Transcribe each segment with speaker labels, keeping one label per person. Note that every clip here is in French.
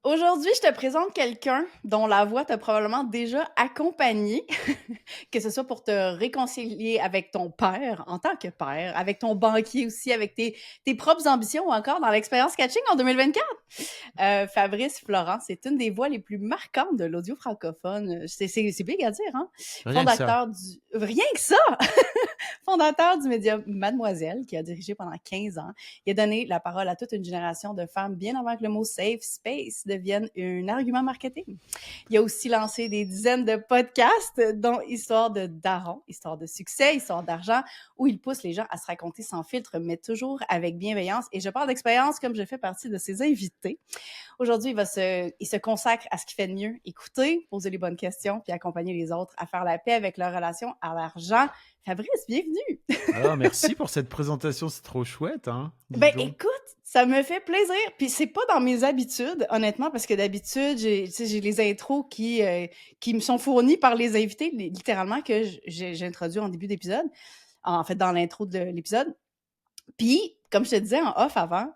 Speaker 1: Aujourd'hui, je te présente quelqu'un dont la voix t'a probablement déjà accompagné, que ce soit pour te réconcilier avec ton père en tant que père, avec ton banquier aussi, avec tes propres ambitions ou encore dans l'expérience catching en 2024. Fabrice Florent, c'est une des voix les plus marquantes de l'audio francophone. C'est big à dire, hein?
Speaker 2: Rien que ça.
Speaker 1: Fondateur du... Rien que ça! Fondateur du média Mademoiselle, qui a dirigé pendant 15 ans. Il a donné la parole à toute une génération de femmes bien avant que le mot safe space devienne un argument marketing. Il a aussi lancé des dizaines de podcasts, dont Histoire de Daron, Histoire de succès, Histoire d'argent, où il pousse les gens à se raconter sans filtre, mais toujours avec bienveillance. Et je parle d'expérience comme je fais partie de ses invités. Aujourd'hui, il se consacre à ce qu'il fait de mieux, écouter, poser les bonnes questions, puis accompagner les autres à faire la paix avec leur relation à l'argent. Fabrice, bienvenue!
Speaker 2: Ah, merci pour cette présentation, c'est trop chouette, hein. Dis
Speaker 1: Ben
Speaker 2: donc.
Speaker 1: écoute, ça me fait plaisir. Puis c'est pas dans mes habitudes, honnêtement, parce que d'habitude, j'ai les intros qui me sont fournies par les invités, littéralement, que j'ai introduit en début d'épisode, en fait, dans l'intro de l'épisode. Puis, comme je te disais en off avant,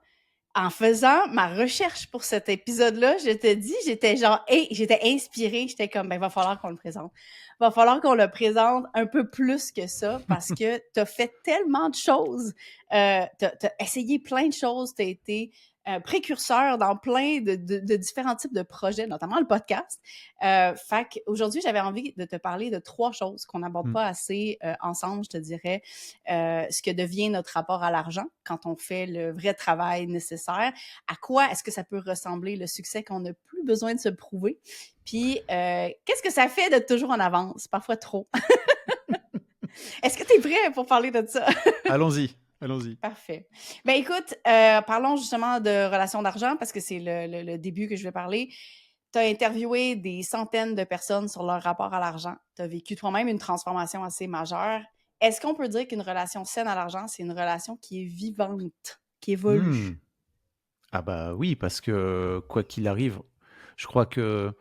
Speaker 1: en faisant ma recherche pour cet épisode-là, je te dis, j'étais genre, hey, j'étais inspirée. J'étais comme, ben, va falloir qu'on le présente. Va falloir qu'on le présente un peu plus que ça parce que t'as fait tellement de choses. T'as essayé plein de choses. T'as été précurseur dans plein de différents types de projets, notamment le podcast. Fait qu'aujourd'hui, j'avais envie de te parler de trois choses qu'on n'aborde
Speaker 2: Mmh.
Speaker 1: pas assez ensemble, je te dirais. Ce que devient notre rapport à l'argent quand on fait le vrai travail nécessaire. À quoi est-ce que ça peut ressembler le succès qu'on n'a plus besoin de se prouver? Puis, qu'est-ce que ça fait d'être toujours en avance? Parfois trop. Est-ce que tu es prêt pour parler de ça?
Speaker 2: Allons-y, allons-y.
Speaker 1: Parfait. Ben écoute, parlons justement de relations d'argent parce que c'est le début que je vais parler. Tu as interviewé des centaines de personnes sur leur rapport à l'argent. Tu as vécu toi-même une transformation assez majeure. Est-ce qu'on peut dire qu'une relation saine à l'argent, c'est une relation qui est vivante, qui
Speaker 2: Mmh.
Speaker 1: évolue?
Speaker 2: Ah bah, oui, parce que quoi qu'il arrive, je crois que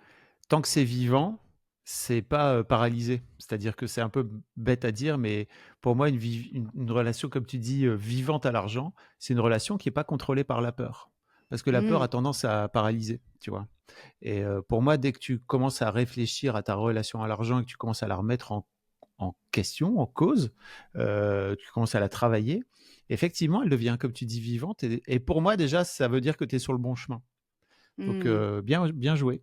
Speaker 2: tant que c'est vivant, c'est pas, paralysé. C'est-à-dire que c'est un peu bête à dire, mais pour moi une relation comme tu dis, vivante à l'argent, c'est une relation qui est pas contrôlée par la peur. Parce que la peur
Speaker 1: Mmh.
Speaker 2: a tendance à paralyser, tu vois? Et pour moi, dès que tu commences à réfléchir à ta relation à l'argent et que tu commences à la remettre en question, en cause, tu commences à la travailler, effectivement, elle devient, comme tu dis, vivante et pour moi, déjà, ça veut dire que tu es sur le bon chemin. Donc
Speaker 1: Mmh.
Speaker 2: bien joué.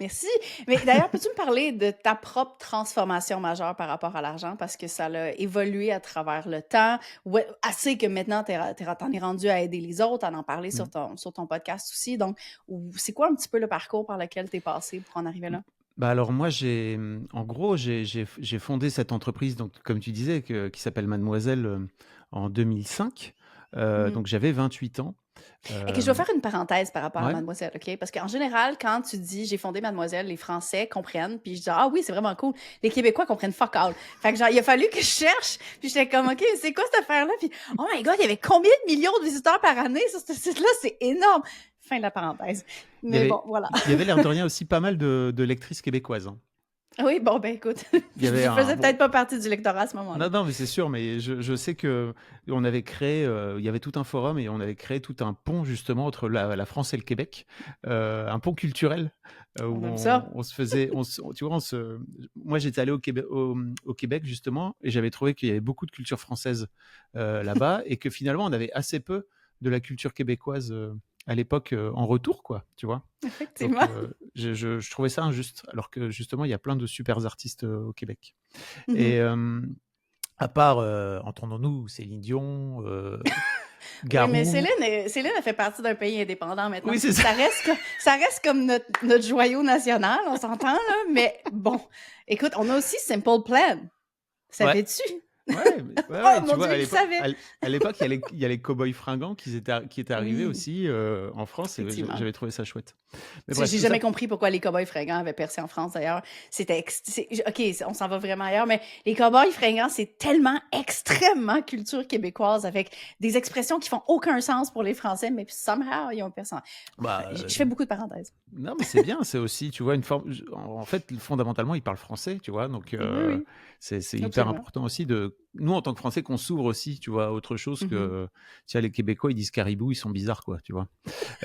Speaker 1: Merci. Mais d'ailleurs, peux-tu me parler de ta propre transformation majeure par rapport à l'argent? Parce que ça a évolué à travers le temps. Ouais, assez que maintenant, t'en es rendu à aider les autres, à en parler
Speaker 2: Mmh.
Speaker 1: sur ton podcast aussi. Donc, c'est quoi un petit peu le parcours par lequel tu es passé pour en arriver là?
Speaker 2: Bah, alors moi, en gros, j'ai fondé cette entreprise, donc comme tu disais, qui s'appelle Mademoiselle, en 2005.
Speaker 1: Mhm.
Speaker 2: Donc j'avais 28 ans.
Speaker 1: Et que je vais
Speaker 2: Hem,
Speaker 1: faire une parenthèse par rapport à
Speaker 2: ouais.
Speaker 1: Mademoiselle, OK? Parce qu'en général, quand tu dis j'ai fondé Mademoiselle, les Français comprennent, puis je dis ah oui, c'est vraiment cool. Les Québécois comprennent fuck all. Fait que genre, il a fallu que je cherche, puis j'étais comme OK, c'est quoi cette affaire-là? Puis oh my god, il y avait combien de millions de visiteurs par année sur ce site-là? C'est énorme. Fin de la parenthèse.
Speaker 2: Il y
Speaker 1: Mais bon,
Speaker 2: avait
Speaker 1: voilà.
Speaker 2: il y avait l'air de rien aussi pas mal de lectrices québécoises, hein.
Speaker 1: Oui, bon, ben écoute,
Speaker 2: Il y avait
Speaker 1: je
Speaker 2: un
Speaker 1: faisais
Speaker 2: bon
Speaker 1: peut-être pas partie du lectorat à ce moment-là.
Speaker 2: Non, non, mais c'est sûr, mais je sais qu'on avait créé, il y avait tout un forum et on avait créé tout un pont justement entre la France et le Québec, un pont culturel,
Speaker 1: On
Speaker 2: où
Speaker 1: aime ça.
Speaker 2: on se faisait tu vois, moi j'étais allé au Québec justement et j'avais trouvé qu'il y avait beaucoup de culture française, là-bas et que finalement on avait assez peu de la culture québécoise, à l'époque, en retour quoi, tu vois? Donc
Speaker 1: Effectivement.
Speaker 2: je trouvais ça injuste alors que justement il y a plein de super artistes, au Québec et
Speaker 1: Mhm.
Speaker 2: à part, entendons-nous, Céline Dion,
Speaker 1: Oui, mais
Speaker 2: Garou.
Speaker 1: Céline, elle fait partie d'un pays indépendant maintenant.
Speaker 2: Oui, c'est ça.
Speaker 1: Ça reste comme notre joyau national, on s'entend, là. Mais bon, écoute, on a aussi Simple Plan.
Speaker 2: Ouais,
Speaker 1: Savais-tu?
Speaker 2: ouais, mais ouais,
Speaker 1: Oh
Speaker 2: ouais, tu
Speaker 1: mon
Speaker 2: vois,
Speaker 1: Dieu, il savait!
Speaker 2: à l'époque, il y a les Cowboys Fringants qui étaient arrivés
Speaker 1: Oui,
Speaker 2: aussi, en France et
Speaker 1: effectivement.
Speaker 2: j'avais trouvé ça chouette. Mais
Speaker 1: J'ai
Speaker 2: bref,
Speaker 1: j'ai
Speaker 2: tout ça
Speaker 1: jamais compris pourquoi les Cowboys fringants avaient percé en France, d'ailleurs. OK, on s'en va vraiment ailleurs, mais les Cowboys fringants, c'est tellement extrêmement culture québécoise avec des expressions qui font aucun sens pour les Français, mais somehow, ils ont percé.
Speaker 2: bah,
Speaker 1: Je fais beaucoup de parenthèses.
Speaker 2: non, mais c'est bien, c'est aussi, tu vois, une forme en fait, fondamentalement, ils parlent français, tu vois? Donc
Speaker 1: Oui, oui,
Speaker 2: c'est hyper
Speaker 1: absolument.
Speaker 2: important aussi de nous, en tant que Français, qu'on s'ouvre aussi, tu vois, à autre chose
Speaker 1: Mhm.
Speaker 2: que, tu vois, les Québécois, ils disent caribou, ils sont bizarres, quoi, tu vois.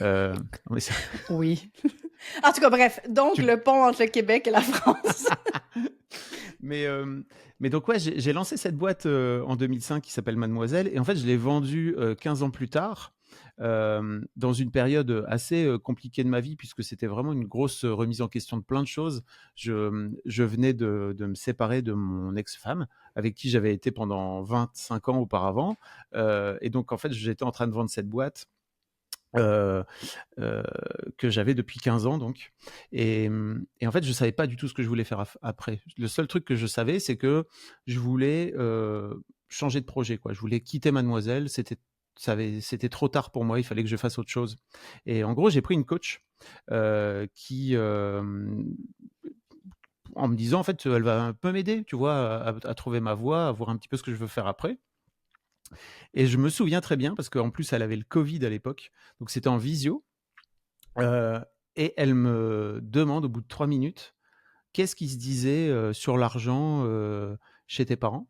Speaker 2: Euh, mais ça-
Speaker 1: Oui. En tout cas, bref, donc
Speaker 2: tu-
Speaker 1: le pont entre le Québec et la France.
Speaker 2: mais, euh, mais donc, ouais, j'ai lancé cette boîte en 2005 qui s'appelle Mademoiselle. Et en fait, je l'ai vendue 15 ans plus tard, dans une période assez compliquée de ma vie, puisque c'était vraiment une grosse remise en question de plein de choses. Je venais de me séparer de mon ex-femme, avec qui j'avais été pendant 25 ans auparavant. Et donc, en fait, j'étais en train de vendre cette boîte. euh, euh, que j'avais depuis 15 ans donc. Et en fait, je savais pas du tout ce que je voulais faire après. Le seul truc que je savais, c'est que je voulais changer de projet, quoi. Je voulais quitter Mademoiselle. C'était trop tard pour moi. Il fallait que je fasse autre chose. Et en gros, j'ai pris une coach qui, en me disant, en fait, elle va un peu m'aider, tu vois, à trouver ma voie, à voir un petit peu ce que je veux faire après. Et je me souviens très bien parce qu'en plus, elle avait le Covid à l'époque, donc c'était en visio. Euh, et elle me demande au bout de 3 minutes, qu'est-ce qui se disait sur l'argent chez tes parents?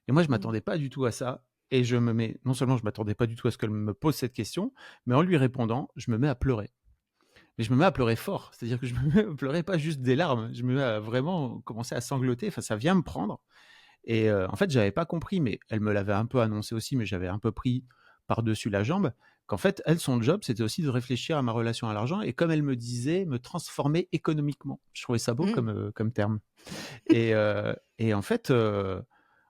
Speaker 2: Et moi, je
Speaker 1: Mm.
Speaker 2: m'attendais pas du tout à ça. Et non seulement je m'attendais pas du tout à ce qu'elle me pose cette question, mais en lui répondant, je me mets à pleurer. Mais je me mets à pleurer fort. C'est-à-dire que je me mets à pleurer pas juste des larmes, je me mets à vraiment commencer à sangloter. Enfin, ça vient me prendre. Et en fait, j'avais pas compris, mais elle me l'avait un peu annoncé aussi, mais j'avais un peu pris par-dessus la jambe, qu'en fait, elle, son job, c'était aussi de réfléchir à ma relation à l'argent et, comme elle me disait, me transformer économiquement. Je trouvais ça beau
Speaker 1: Mm.
Speaker 2: comme terme. Et en fait,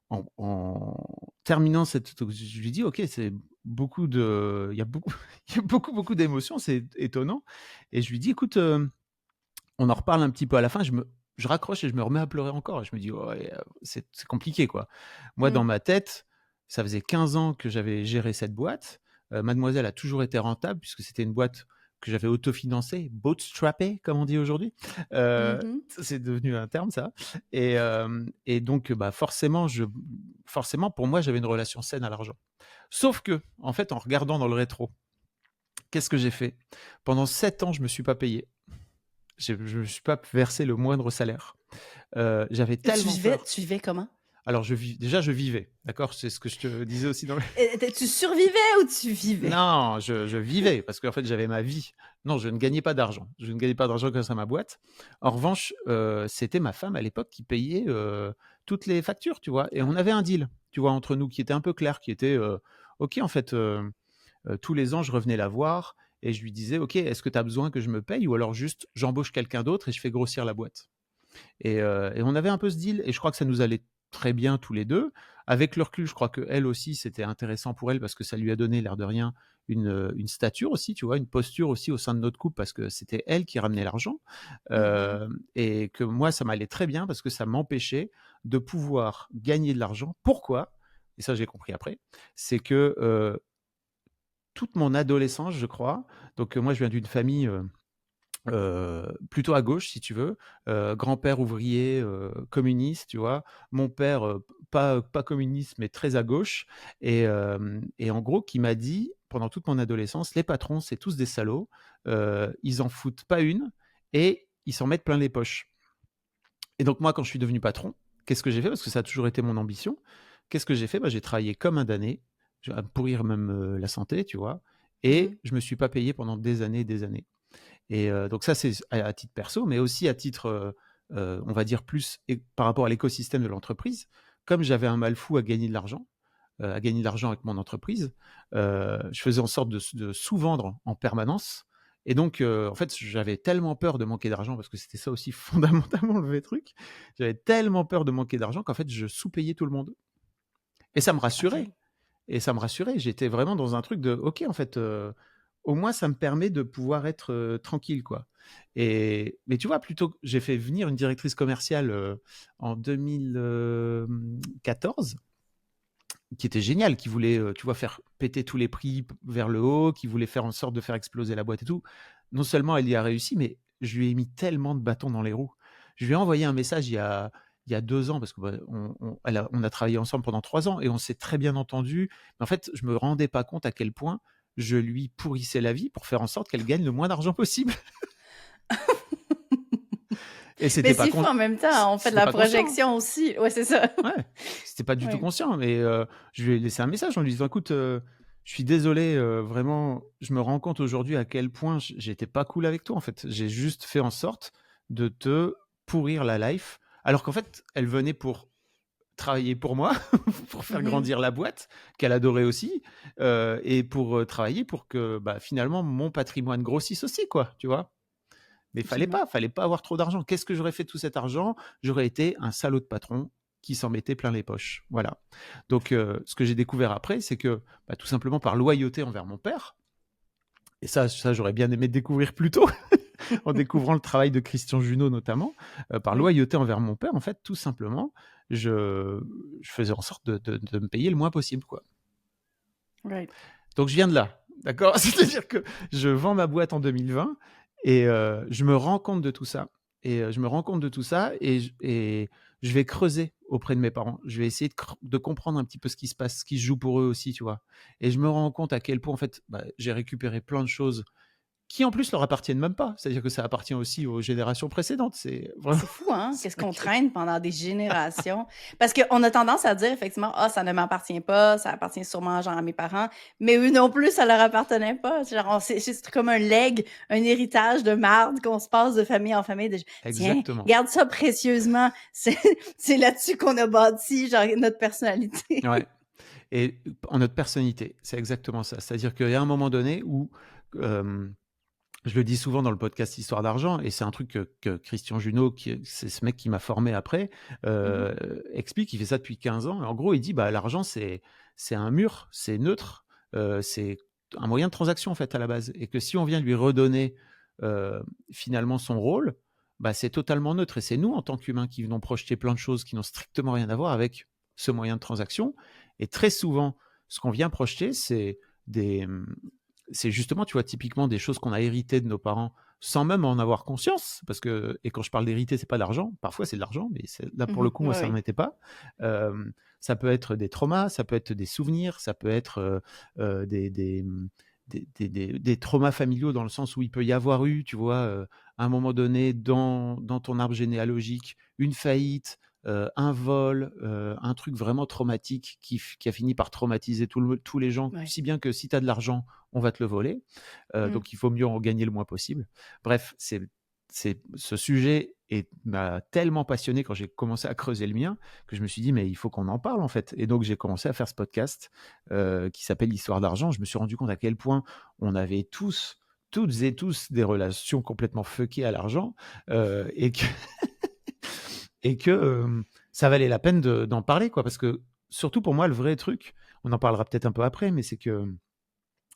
Speaker 2: en terminant je lui dis, ok, c'est beaucoup de, il y a beaucoup, il y a beaucoup d'émotions, c'est étonnant. Et je lui dis, écoute, on en reparle un petit peu à la fin. Je raccroche et je me remets à pleurer encore. Et je me dis, ouais, c'est compliqué, quoi. Moi, dans
Speaker 1: Mm.
Speaker 2: ma tête, ça faisait 15 ans que j'avais géré cette boîte. Mademoiselle a toujours été rentable puisque c'était une boîte que j'avais autofinancée, bootstrappée, comme on dit aujourd'hui.
Speaker 1: Mhm.
Speaker 2: C'est devenu un terme, ça. Et donc, bah, forcément, pour moi, j'avais une relation saine à l'argent. Sauf que, en fait, en regardant dans le rétro, qu'est-ce que j'ai fait? Pendant 7 ans, je me suis pas payé. Je ne me suis pas versé le moindre salaire. J'avais tellement peur.
Speaker 1: Tu vivais comment?
Speaker 2: Alors, déjà, je vivais, d'accord. C'est ce que je te disais aussi dans le...
Speaker 1: Tu survivais ou tu vivais?
Speaker 2: Non, je vivais parce qu'en fait, j'avais ma vie. Non, je ne gagnais pas d'argent. Je ne gagnais pas d'argent grâce à ma boîte. En revanche, c'était ma femme à l'époque qui payait toutes les factures, tu vois. Et on avait un deal, tu vois, entre nous qui était un peu clair, qui était OK, en fait, tous les ans, je revenais la voir et je lui disais, OK, est-ce que tu as besoin que je me paye, ou alors juste j'embauche quelqu'un d'autre et je fais grossir la boîte? Et on avait un peu ce deal, et je crois que ça nous allait très bien tous les deux. Avec le recul, je crois que elle aussi, c'était intéressant pour elle parce que ça lui a donné, l'air de rien, une stature aussi, tu vois, une posture aussi au sein de notre couple, parce que c'était elle qui ramenait l'argent.
Speaker 1: Mhm.
Speaker 2: Et que moi, ça m'allait très bien parce que ça m'empêchait de pouvoir gagner de l'argent. Pourquoi? Et ça, j'ai compris après. C'est que toute mon adolescence, je crois, donc moi, je viens d'une famille plutôt à gauche, si tu veux, grand-père ouvrier communiste, tu vois, mon père pas communiste mais très à gauche, et en gros qui m'a dit pendant toute mon adolescence, les patrons c'est tous des salauds, ils en foutent pas une et ils s'en mettent plein les poches. Et donc moi, quand je suis devenu patron, qu'est-ce que j'ai fait? Parce que ça a toujours été mon ambition. Qu'est-ce que j'ai fait? Bah, j'ai travaillé comme un damné, à me pourrir même la santé, tu vois,
Speaker 1: Mhm.
Speaker 2: et je me suis pas payé pendant des années et des années. Et donc ça, c'est à titre perso, mais aussi à titre, on va dire plus par rapport à l'écosystème de l'entreprise. Comme j'avais un mal fou à gagner de l'argent avec mon entreprise, je faisais en sorte de sous-vendre en permanence. Et donc, en fait, j'avais tellement peur de manquer d'argent, parce que c'était ça aussi fondamentalement le vrai truc. J'avais tellement peur de manquer d'argent qu'en fait, je sous-payais tout le monde. Et ça me rassurait.
Speaker 1: OK.
Speaker 2: Et ça me rassurait. J'étais vraiment dans un truc de, OK, en fait, au moins, ça me permet de pouvoir être tranquille, quoi. Mais tu vois, plutôt que j'ai fait venir une directrice commerciale en 2014, qui était géniale, qui voulait, tu vois, faire péter tous les prix vers le haut, qui voulait faire en sorte de faire exploser la boîte et tout. Non seulement elle y a réussi, mais je lui ai mis tellement de bâtons dans les roues. Je lui ai envoyé un message il y a 2 ans, parce que bah, on a travaillé ensemble pendant 3 ans et on s'est très bien entendu. Mais en fait, je me rendais pas compte à quel point je lui pourrissais la vie pour faire en sorte qu'elle gagne le moins d'argent possible. Et
Speaker 1: Mais
Speaker 2: c'était pas
Speaker 1: c'est fou en même temps, on fait de
Speaker 2: c'était
Speaker 1: la
Speaker 2: pas conscient.
Speaker 1: projection aussi. Ouais, c'est ça.
Speaker 2: Ouais, c'était pas du tout
Speaker 1: Ouais.
Speaker 2: conscient, mais je lui ai laissé un message en lui disant: «Écoute, je suis désolé, vraiment, je me rends compte aujourd'hui à quel point j'étais pas cool avec toi, en fait. J'ai juste fait en sorte de te pourrir la life», alors qu'en fait, elle venait pour travailler pour moi, pour faire
Speaker 1: Mhm.
Speaker 2: grandir la boîte, qu'elle adorait aussi, et pour, travailler pour que, bah, finalement, mon patrimoine grossisse aussi, quoi, tu vois? Mais
Speaker 1: Absolument.
Speaker 2: fallait pas avoir trop d'argent. Qu'est-ce que j'aurais fait de tout cet argent? J'aurais été un salaud de patron qui s'en mettait plein les poches. Voilà. Donc, ce que j'ai découvert après, c'est que, bah, tout simplement par loyauté envers mon père, et ça j'aurais bien aimé découvrir plus tôt, en découvrant le travail de Christian Junod notamment, par
Speaker 1: Oui.
Speaker 2: loyauté envers mon père, en fait, tout simplement, je je faisais en sorte de me payer le moins possible, quoi.
Speaker 1: Right.
Speaker 2: Donc je viens de là, d'accord? C'est-à-dire que je vends ma boîte en 2020 et je me rends compte de tout ça je me rends compte de tout ça et je vais creuser auprès de mes parents. Je vais essayer de comprendre un petit peu ce qui se passe, ce qui se joue pour eux aussi, tu vois? Et je me rends compte à quel point, en fait, bah, j'ai récupéré plein de choses qui, en plus, leur appartiennent même pas. C'est-à-dire que ça appartient aussi aux générations précédentes. C'est vraiment
Speaker 1: C'est fou, hein?
Speaker 2: c'est
Speaker 1: Qu'est-ce
Speaker 2: ça
Speaker 1: qu'on
Speaker 2: qui est
Speaker 1: traîne pendant des générations? Parce qu'on a tendance à dire effectivement, ah, ça ne m'appartient pas, ça appartient sûrement genre à mes parents, mais eux non plus, ça leur appartenait pas. Genre, c'est comme un leg, un héritage de marde qu'on se passe de famille en famille. Tiens,
Speaker 2: exactement.
Speaker 1: garde ça précieusement. C'est là-dessus qu'on a bâti genre notre personnalité.
Speaker 2: Ouais. Et en notre personnalité, c'est exactement ça. C'est-à-dire qu'il y a un moment donné où, hem, je le dis souvent dans le podcast Histoire d'argent et c'est un truc que Christian Junod, qui c'est ce mec qui m'a formé après,
Speaker 1: Mhm.
Speaker 2: explique. Il fait ça depuis 15 ans et en gros, il dit: «Bah, l'argent, c'est un mur, c'est neutre, c'est un moyen de transaction, en fait, à la base et que si on vient lui redonner, finalement son rôle, bah, c'est totalement neutre et c'est nous, en tant qu'humains, qui venons projeter plein de choses qui n'ont strictement rien à voir avec ce moyen de transaction et très souvent, ce qu'on vient projeter, des, mmh, c'est justement, tu vois, typiquement des choses qu'on a héritées de nos parents sans même en avoir conscience. Parce que, et quand je parle d'hériter, c'est pas l'argent. Parfois, c'est de l'argent, mais là, pour le
Speaker 1: Mhm.
Speaker 2: coup, moi,
Speaker 1: Ouais,
Speaker 2: ça n'en
Speaker 1: ouais.
Speaker 2: était pas. Ça peut être des traumas, ça peut être des souvenirs, ça peut être des traumas familiaux dans le sens où il peut y avoir eu, tu vois, à un moment donné, dans ton arbre généalogique, une faillite, un vol, un truc vraiment traumatique qui a fini par traumatiser tous les gens,
Speaker 1: Ouais.
Speaker 2: si bien que si tu as de l'argent, on va te le voler.
Speaker 1: Mm.
Speaker 2: Donc il faut mieux en gagner le moins possible. Bref, ce sujet m'a tellement passionné quand j'ai commencé à creuser le mien que je me suis dit: «Mais il faut qu'on en parle, en fait» et donc j'ai commencé à faire ce podcast, qui s'appelle «Histoire d'argent». Je me suis rendu compte à quel point on avait toutes et tous des relations complètement fuckées à l'argent, et que et que, ça valait la peine d'en parler, quoi. Parce que surtout pour moi, le vrai truc, on en parlera peut-être un peu après, mais c'est que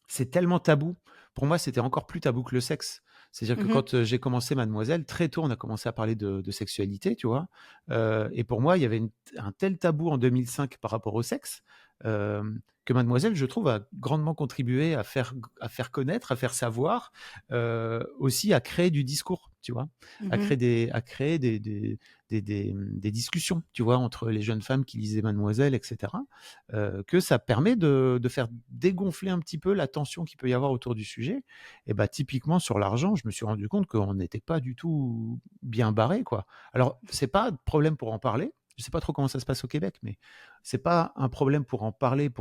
Speaker 2: c'est tellement tabou. Pour moi, c'était encore plus tabou que le sexe. C'est-à-dire que
Speaker 1: Mhm.
Speaker 2: quand, j'ai commencé Mademoiselle, très tôt, on a commencé à parler de sexualité, tu vois? Et pour moi, il y avait un tel tabou en 2005 par rapport au sexe, que Mademoiselle, je trouve, a grandement contribué à faire connaître, à faire savoir, aussi à créer du discours, tu vois?
Speaker 1: Mhm.
Speaker 2: À créer des discussions, tu vois? Entre les jeunes femmes qui lisaient Mademoiselle et cetera, que ça permet de faire dégonfler un petit peu la tension qu'il peut y avoir autour du sujet et bah, typiquement sur l'argent, je me suis rendu compte qu'on n'était pas du tout bien barré, quoi. Alors, c'est pas de problème pour en parler. Je sais pas trop comment ça se passe au Québec, mais c'est pas un problème pour en parler,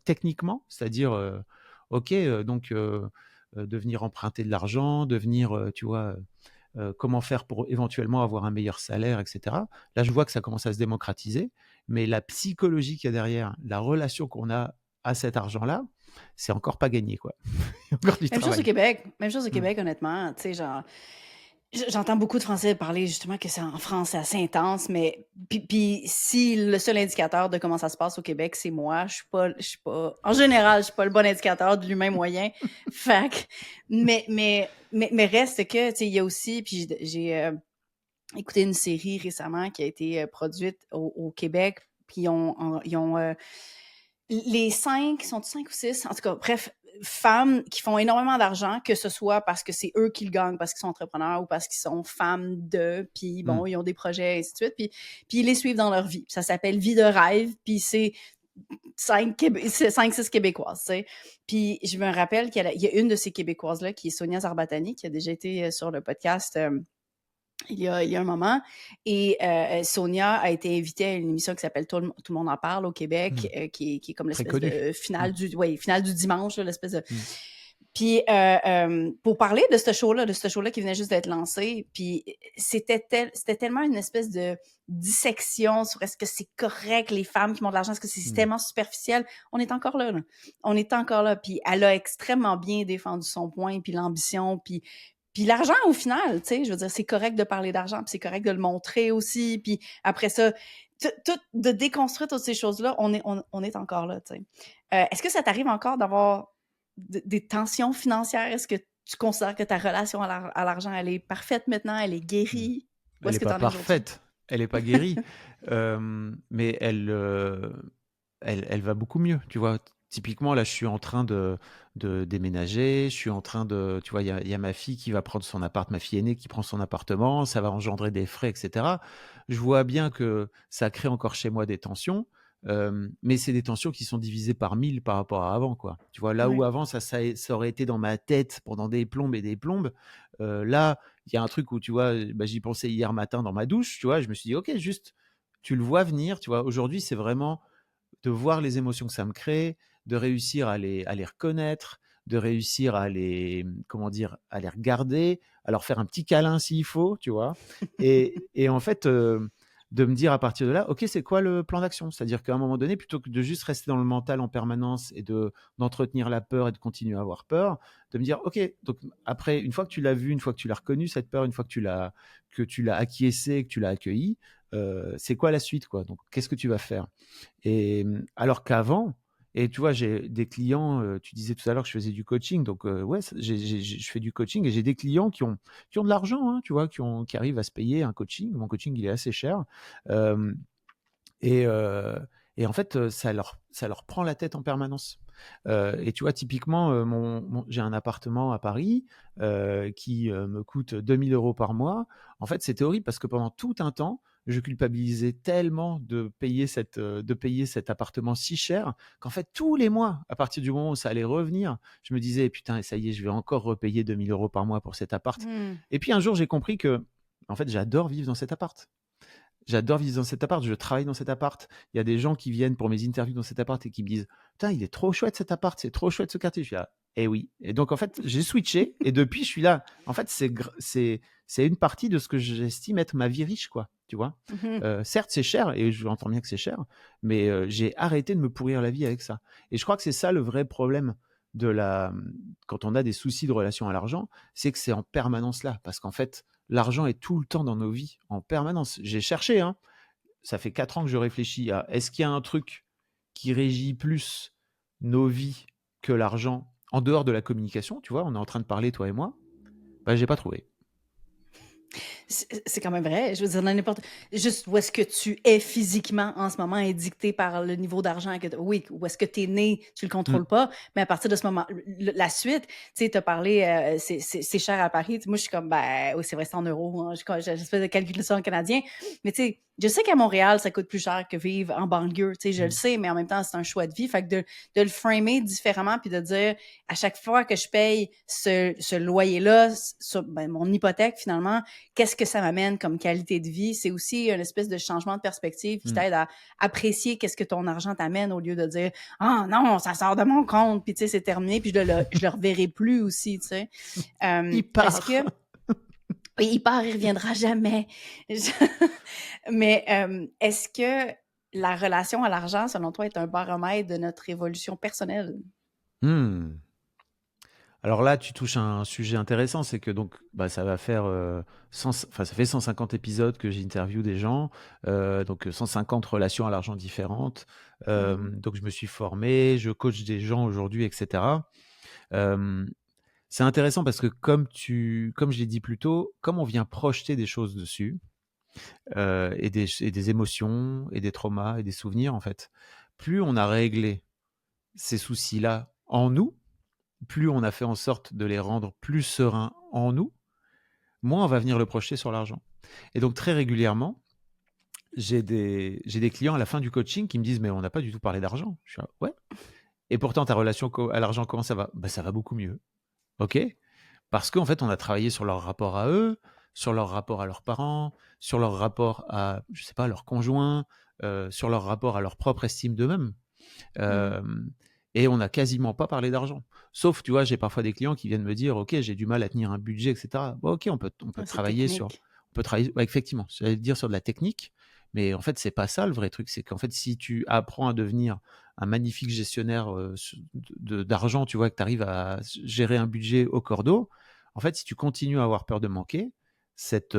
Speaker 2: techniquement. C'est-à-dire, OK, donc de venir emprunter de l'argent, de venir, tu vois, comment faire pour éventuellement avoir un meilleur salaire et cetera. Là, je vois que ça commence à se démocratiser, mais la psychologie qu'il y a derrière, la relation qu'on a à cet argent-là, c'est encore pas gagné, quoi. Il y a encore du
Speaker 1: Même chose au
Speaker 2: travail.
Speaker 1: Québec. Même chose au
Speaker 2: Mmh.
Speaker 1: Québec, honnêtement. Tu sais, genre, j'entends beaucoup de Français parler justement que c'est en France, c'est assez intense, mais puis si le seul indicateur de comment ça se passe au Québec, c'est moi, je suis pas, en général, je suis pas le bon indicateur de l'humain moyen. Fait que, mais reste que, tu sais, il y a aussi, puis j'ai écouté une série récemment qui a été produite au Québec, puis ils ont les 5, sont 5 ou 6? En tout cas, bref, femmes qui font énormément d'argent, que ce soit parce que c'est eux qui le gagnent, parce qu'ils sont entrepreneurs ou parce qu'ils sont femmes de, puis
Speaker 2: Mmh.
Speaker 1: bon, ils ont des projets, et ainsi de suite, puis ils les suivent dans leur vie. Ça s'appelle Vie de rêve, puis c'est 5, 6 Québécoises, tu sais. Puis je me rappelle qu'il y a une de ces Québécoises-là qui est Sonia Zarbatani, qui a déjà été sur le podcast il y a un moment. Et Sonia a été invitée à une émission qui s'appelle Tout le monde en parle au Québec,
Speaker 2: Mmh.
Speaker 1: qui est comme
Speaker 2: Très
Speaker 1: l'espèce
Speaker 2: connu.
Speaker 1: de
Speaker 2: Mmh.
Speaker 1: finale du dimanche, là, l'espèce de...
Speaker 2: Mmh.
Speaker 1: Puis pour parler de ce show-là qui venait juste d'être lancé, puis c'était tellement une espèce de dissection sur est-ce que c'est correct les femmes qui montent de l'argent, est-ce que c'est
Speaker 2: Mmh.
Speaker 1: tellement superficiel. On est encore là, là. On est encore là. Puis elle a extrêmement bien défendu son point, puis l'ambition, puis l'argent au final, tu sais, je veux dire, c'est correct de parler d'argent, puis c'est correct de le montrer aussi, puis après ça, de déconstruire toutes ces choses-là, on est encore là, tu sais. Est-ce que ça t'arrive encore d'avoir des tensions financières? Est-ce que tu considères que ta relation à l'argent, elle est parfaite maintenant? Elle est
Speaker 2: Mmh.
Speaker 1: guérie? Où
Speaker 2: Elle
Speaker 1: est-ce
Speaker 2: est
Speaker 1: que tu
Speaker 2: pas
Speaker 1: en es aujourd'hui?
Speaker 2: parfaite, elle est pas guérie, mais elle va beaucoup mieux, tu vois? Typiquement, là, je suis en train de déménager, je suis en train de tu vois, il y a ma fille qui va prendre son appart, ma fille aînée qui prend son appartement, ça va engendrer des frais et cetera. Je vois bien que ça crée encore chez moi des tensions, mais c'est des tensions qui sont divisées par 1000 par rapport à avant, quoi. Tu vois? Là où
Speaker 1: Oui.
Speaker 2: avant ça aurait été dans ma tête pendant des plombes et des plombes, là, il y a un truc où, tu vois, bah, j'y pensais hier matin dans ma douche, tu vois? Je me suis dit: «OK, juste, tu le vois venir», tu vois? Aujourd'hui, c'est vraiment de voir les émotions que ça me crée, de réussir à les reconnaître, de réussir à les, comment dire? À les regarder, à leur faire un petit câlin s'il faut, tu vois? Et en fait, de me dire à partir de là: «OK, c'est quoi le plan d'action?» C'est-à-dire qu'à un moment donné, plutôt que de juste rester dans le mental en permanence et d'entretenir la peur et de continuer à avoir peur, de me dire: «OK, donc après, une fois que tu l'as vu, une fois que tu l'as reconnue cette peur, une fois que tu l'as acquiescée, que tu l'as accueillie, c'est quoi la suite, quoi? Donc qu'est-ce que tu vas faire?» Et alors qu'avant, et tu vois, j'ai des clients, tu disais tout à l'heure que je faisais du coaching, donc ouais, je fais du coaching et j'ai des clients qui ont de l'argent, hein, tu vois, qui arrivent à se payer un coaching. Mon coaching, il est assez cher. Hem et heu et en fait, ça leur prend la tête en permanence. Et tu vois, typiquement, j'ai un appartement à Paris, qui, me coûte 2 000 € par mois. En fait, c'était horrible parce que pendant tout un temps, je culpabilisais tellement de payer cet appartement si cher qu'en fait, tous les mois, à partir du moment où ça allait revenir, je me disais: «Putain, ça y est, je vais encore repayer 2 000 € par mois pour cet appart».
Speaker 1: Mmh.
Speaker 2: Et puis un jour, j'ai compris que, en fait, j'adore vivre dans cet appart. J'adore vivre dans cet appart, je travaille dans cet appart. Il y a des gens qui viennent pour mes interviews dans cet appart et qui me disent: «Putain, il est trop chouette cet appart, c'est trop chouette ce quartier». Je suis là: «Eh oui». Et donc en fait, j'ai switché et depuis je suis là. En fait, c'est une partie de ce que j'estime être ma vie riche, quoi, tu vois?
Speaker 1: Mmh.
Speaker 2: Certes, c'est cher et je entends bien que c'est cher, mais j'ai arrêté de me pourrir la vie avec ça. Et je crois que c'est ça le vrai problème de quand on a des soucis de relation à l'argent, c'est que c'est en permanence là. Parce qu'en fait, l'argent est tout le temps dans nos vies, en permanence. J'ai cherché, hein. Ça fait 4 ans que je réfléchis à est-ce qu'il y a un truc qui régit plus nos vies que l'argent en dehors de la communication, tu vois? On est en train de parler, toi et moi. Bah, j'ai pas trouvé.
Speaker 1: C'est quand même vrai. Je veux dire, dans n'importe juste où est-ce que tu es physiquement en ce moment est dicté par le niveau d'argent que oui, où est-ce que tu es né, tu le
Speaker 2: Mmh.
Speaker 1: contrôles pas, mais à partir de ce moment la suite, tu sais, tu as parlé, c'est cher à Paris. Moi, je suis comme, ben, oui, c'est vrai, c'est en euros, hein. J'essaie de calculer ça en canadien. Mais tu sais, je sais qu'à Montréal, ça coûte plus cher que vivre en banlieue, tu sais, je le
Speaker 2: Mmh.
Speaker 1: sais, mais en même temps, c'est un choix de vie. Fait que de le framer différemment puis de dire, à chaque fois que je paye ce loyer-là sur ben, mon hypothèque, finalement, qu'est-ce que ça m'amène comme qualité de vie? C'est aussi une espèce de changement de perspective qui
Speaker 2: Mmh.
Speaker 1: t'aide à apprécier qu'est-ce que ton argent t'amène au lieu de dire ah non, ça sort de mon compte, puis tu sais, c'est terminé, puis je le reverrai plus aussi, tu sais.
Speaker 2: Il
Speaker 1: Est-ce
Speaker 2: part!
Speaker 1: que oui, il part, il reviendra jamais. Je- Mais est-ce que la relation à l'argent, selon toi, est un baromètre de notre évolution personnelle?
Speaker 2: Mmh. Alors là, tu touches à un sujet intéressant, c'est que donc, bah, ça va faire, ça fait 150 épisodes que j'interviewe des gens, donc 150 relations à l'argent différentes.
Speaker 1: Mhm.
Speaker 2: Donc je me suis formé, je coach des gens aujourd'hui et cetera. Hem, c'est intéressant parce que comme je l'ai dit plus tôt, comme on vient projeter des choses dessus, et des émotions et des traumas et des souvenirs, en fait, plus on a réglé ces soucis-là en nous, plus on a fait en sorte de les rendre plus sereins en nous, moins on va venir le projeter sur l'argent. Et donc très régulièrement, j'ai des clients à la fin du coaching qui me disent: «Mais on n'a pas du tout parlé d'argent». Je suis là: «Ouais, et pourtant ta relation à l'argent, comment ça va?» «Bah, ça va beaucoup mieux». «OK». Parce qu'en fait, on a travaillé sur leur rapport à eux, sur leur rapport à leurs parents, sur leur rapport à, je sais pas, leur conjoint, sur leur rapport à leur propre estime d'eux-mêmes.
Speaker 1: Mmh.
Speaker 2: Hem Et on n'a quasiment pas parlé d'argent. Sauf, tu vois, j'ai parfois des clients qui viennent me dire: «OK, j'ai du mal à tenir un budget et cetera». Bon, OK, on peut
Speaker 1: Ah, c'est
Speaker 2: travailler sur
Speaker 1: technique.
Speaker 2: on peut travailler ouais, effectivement, j'allais te dire sur de la technique, mais en fait, c'est pas ça le vrai truc. C'est qu'en fait, si tu apprends à devenir un magnifique gestionnaire, d'argent, tu vois, que tu arrives à gérer un budget au cordeau, en fait, si tu continues à avoir peur de manquer, cette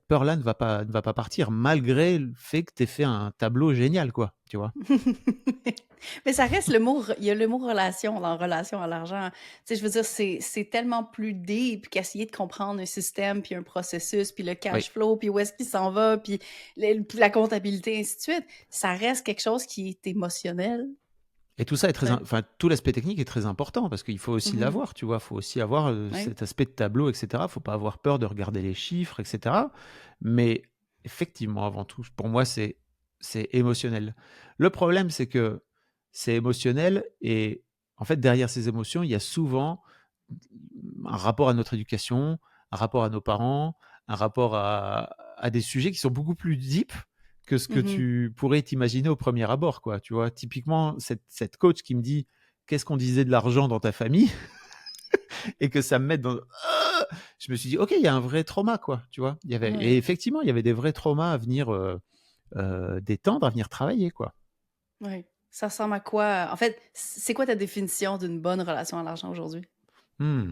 Speaker 2: peur-là ne va pas partir malgré le fait que tu aies fait un tableau génial, quoi, tu vois?
Speaker 1: Mais ça reste le mot il y a le mot relation dans relation à l'argent. Tu sais, je veux dire, c'est tellement plus deep qu'essayer de comprendre un système, puis un processus, puis le
Speaker 2: Oui.
Speaker 1: cash flow, puis où est-ce qu'il s'en va, puis la comptabilité, ainsi de suite. Ça reste quelque chose qui est émotionnel.
Speaker 2: Et tout ça est très im
Speaker 1: Ouais.
Speaker 2: enfin, tout l'aspect technique est très important parce qu'il faut aussi
Speaker 1: Mhm.
Speaker 2: l'avoir, tu vois? Il faut aussi avoir,
Speaker 1: Ouais.
Speaker 2: cet aspect de tableau et cetera. Il faut pas avoir peur de regarder les chiffres et cetera. Mais effectivement, avant tout, pour moi, c'est émotionnel. Le problème, c'est que c'est émotionnel et en fait, derrière ces émotions, il y a souvent un rapport à notre éducation, un rapport à nos parents, un rapport à des sujets qui sont beaucoup plus deep que ce que
Speaker 1: Mhm.
Speaker 2: tu pourrais t'imaginer au premier abord, quoi, tu vois? Typiquement, cette coach qui me dit: «Qu'est-ce qu'on disait de l'argent dans ta famille?» et que ça me mette dans je me suis dit: «OK, il y a un vrai trauma, quoi», tu vois? Il y avait et
Speaker 1: Ouais.
Speaker 2: effectivement, il y avait des vrais traumas à venir, détendre, à venir travailler, quoi.
Speaker 1: Ouais. Ça ressemble à quoi? En fait, c'est quoi ta définition d'une bonne relation à l'argent aujourd'hui?
Speaker 2: Mmh.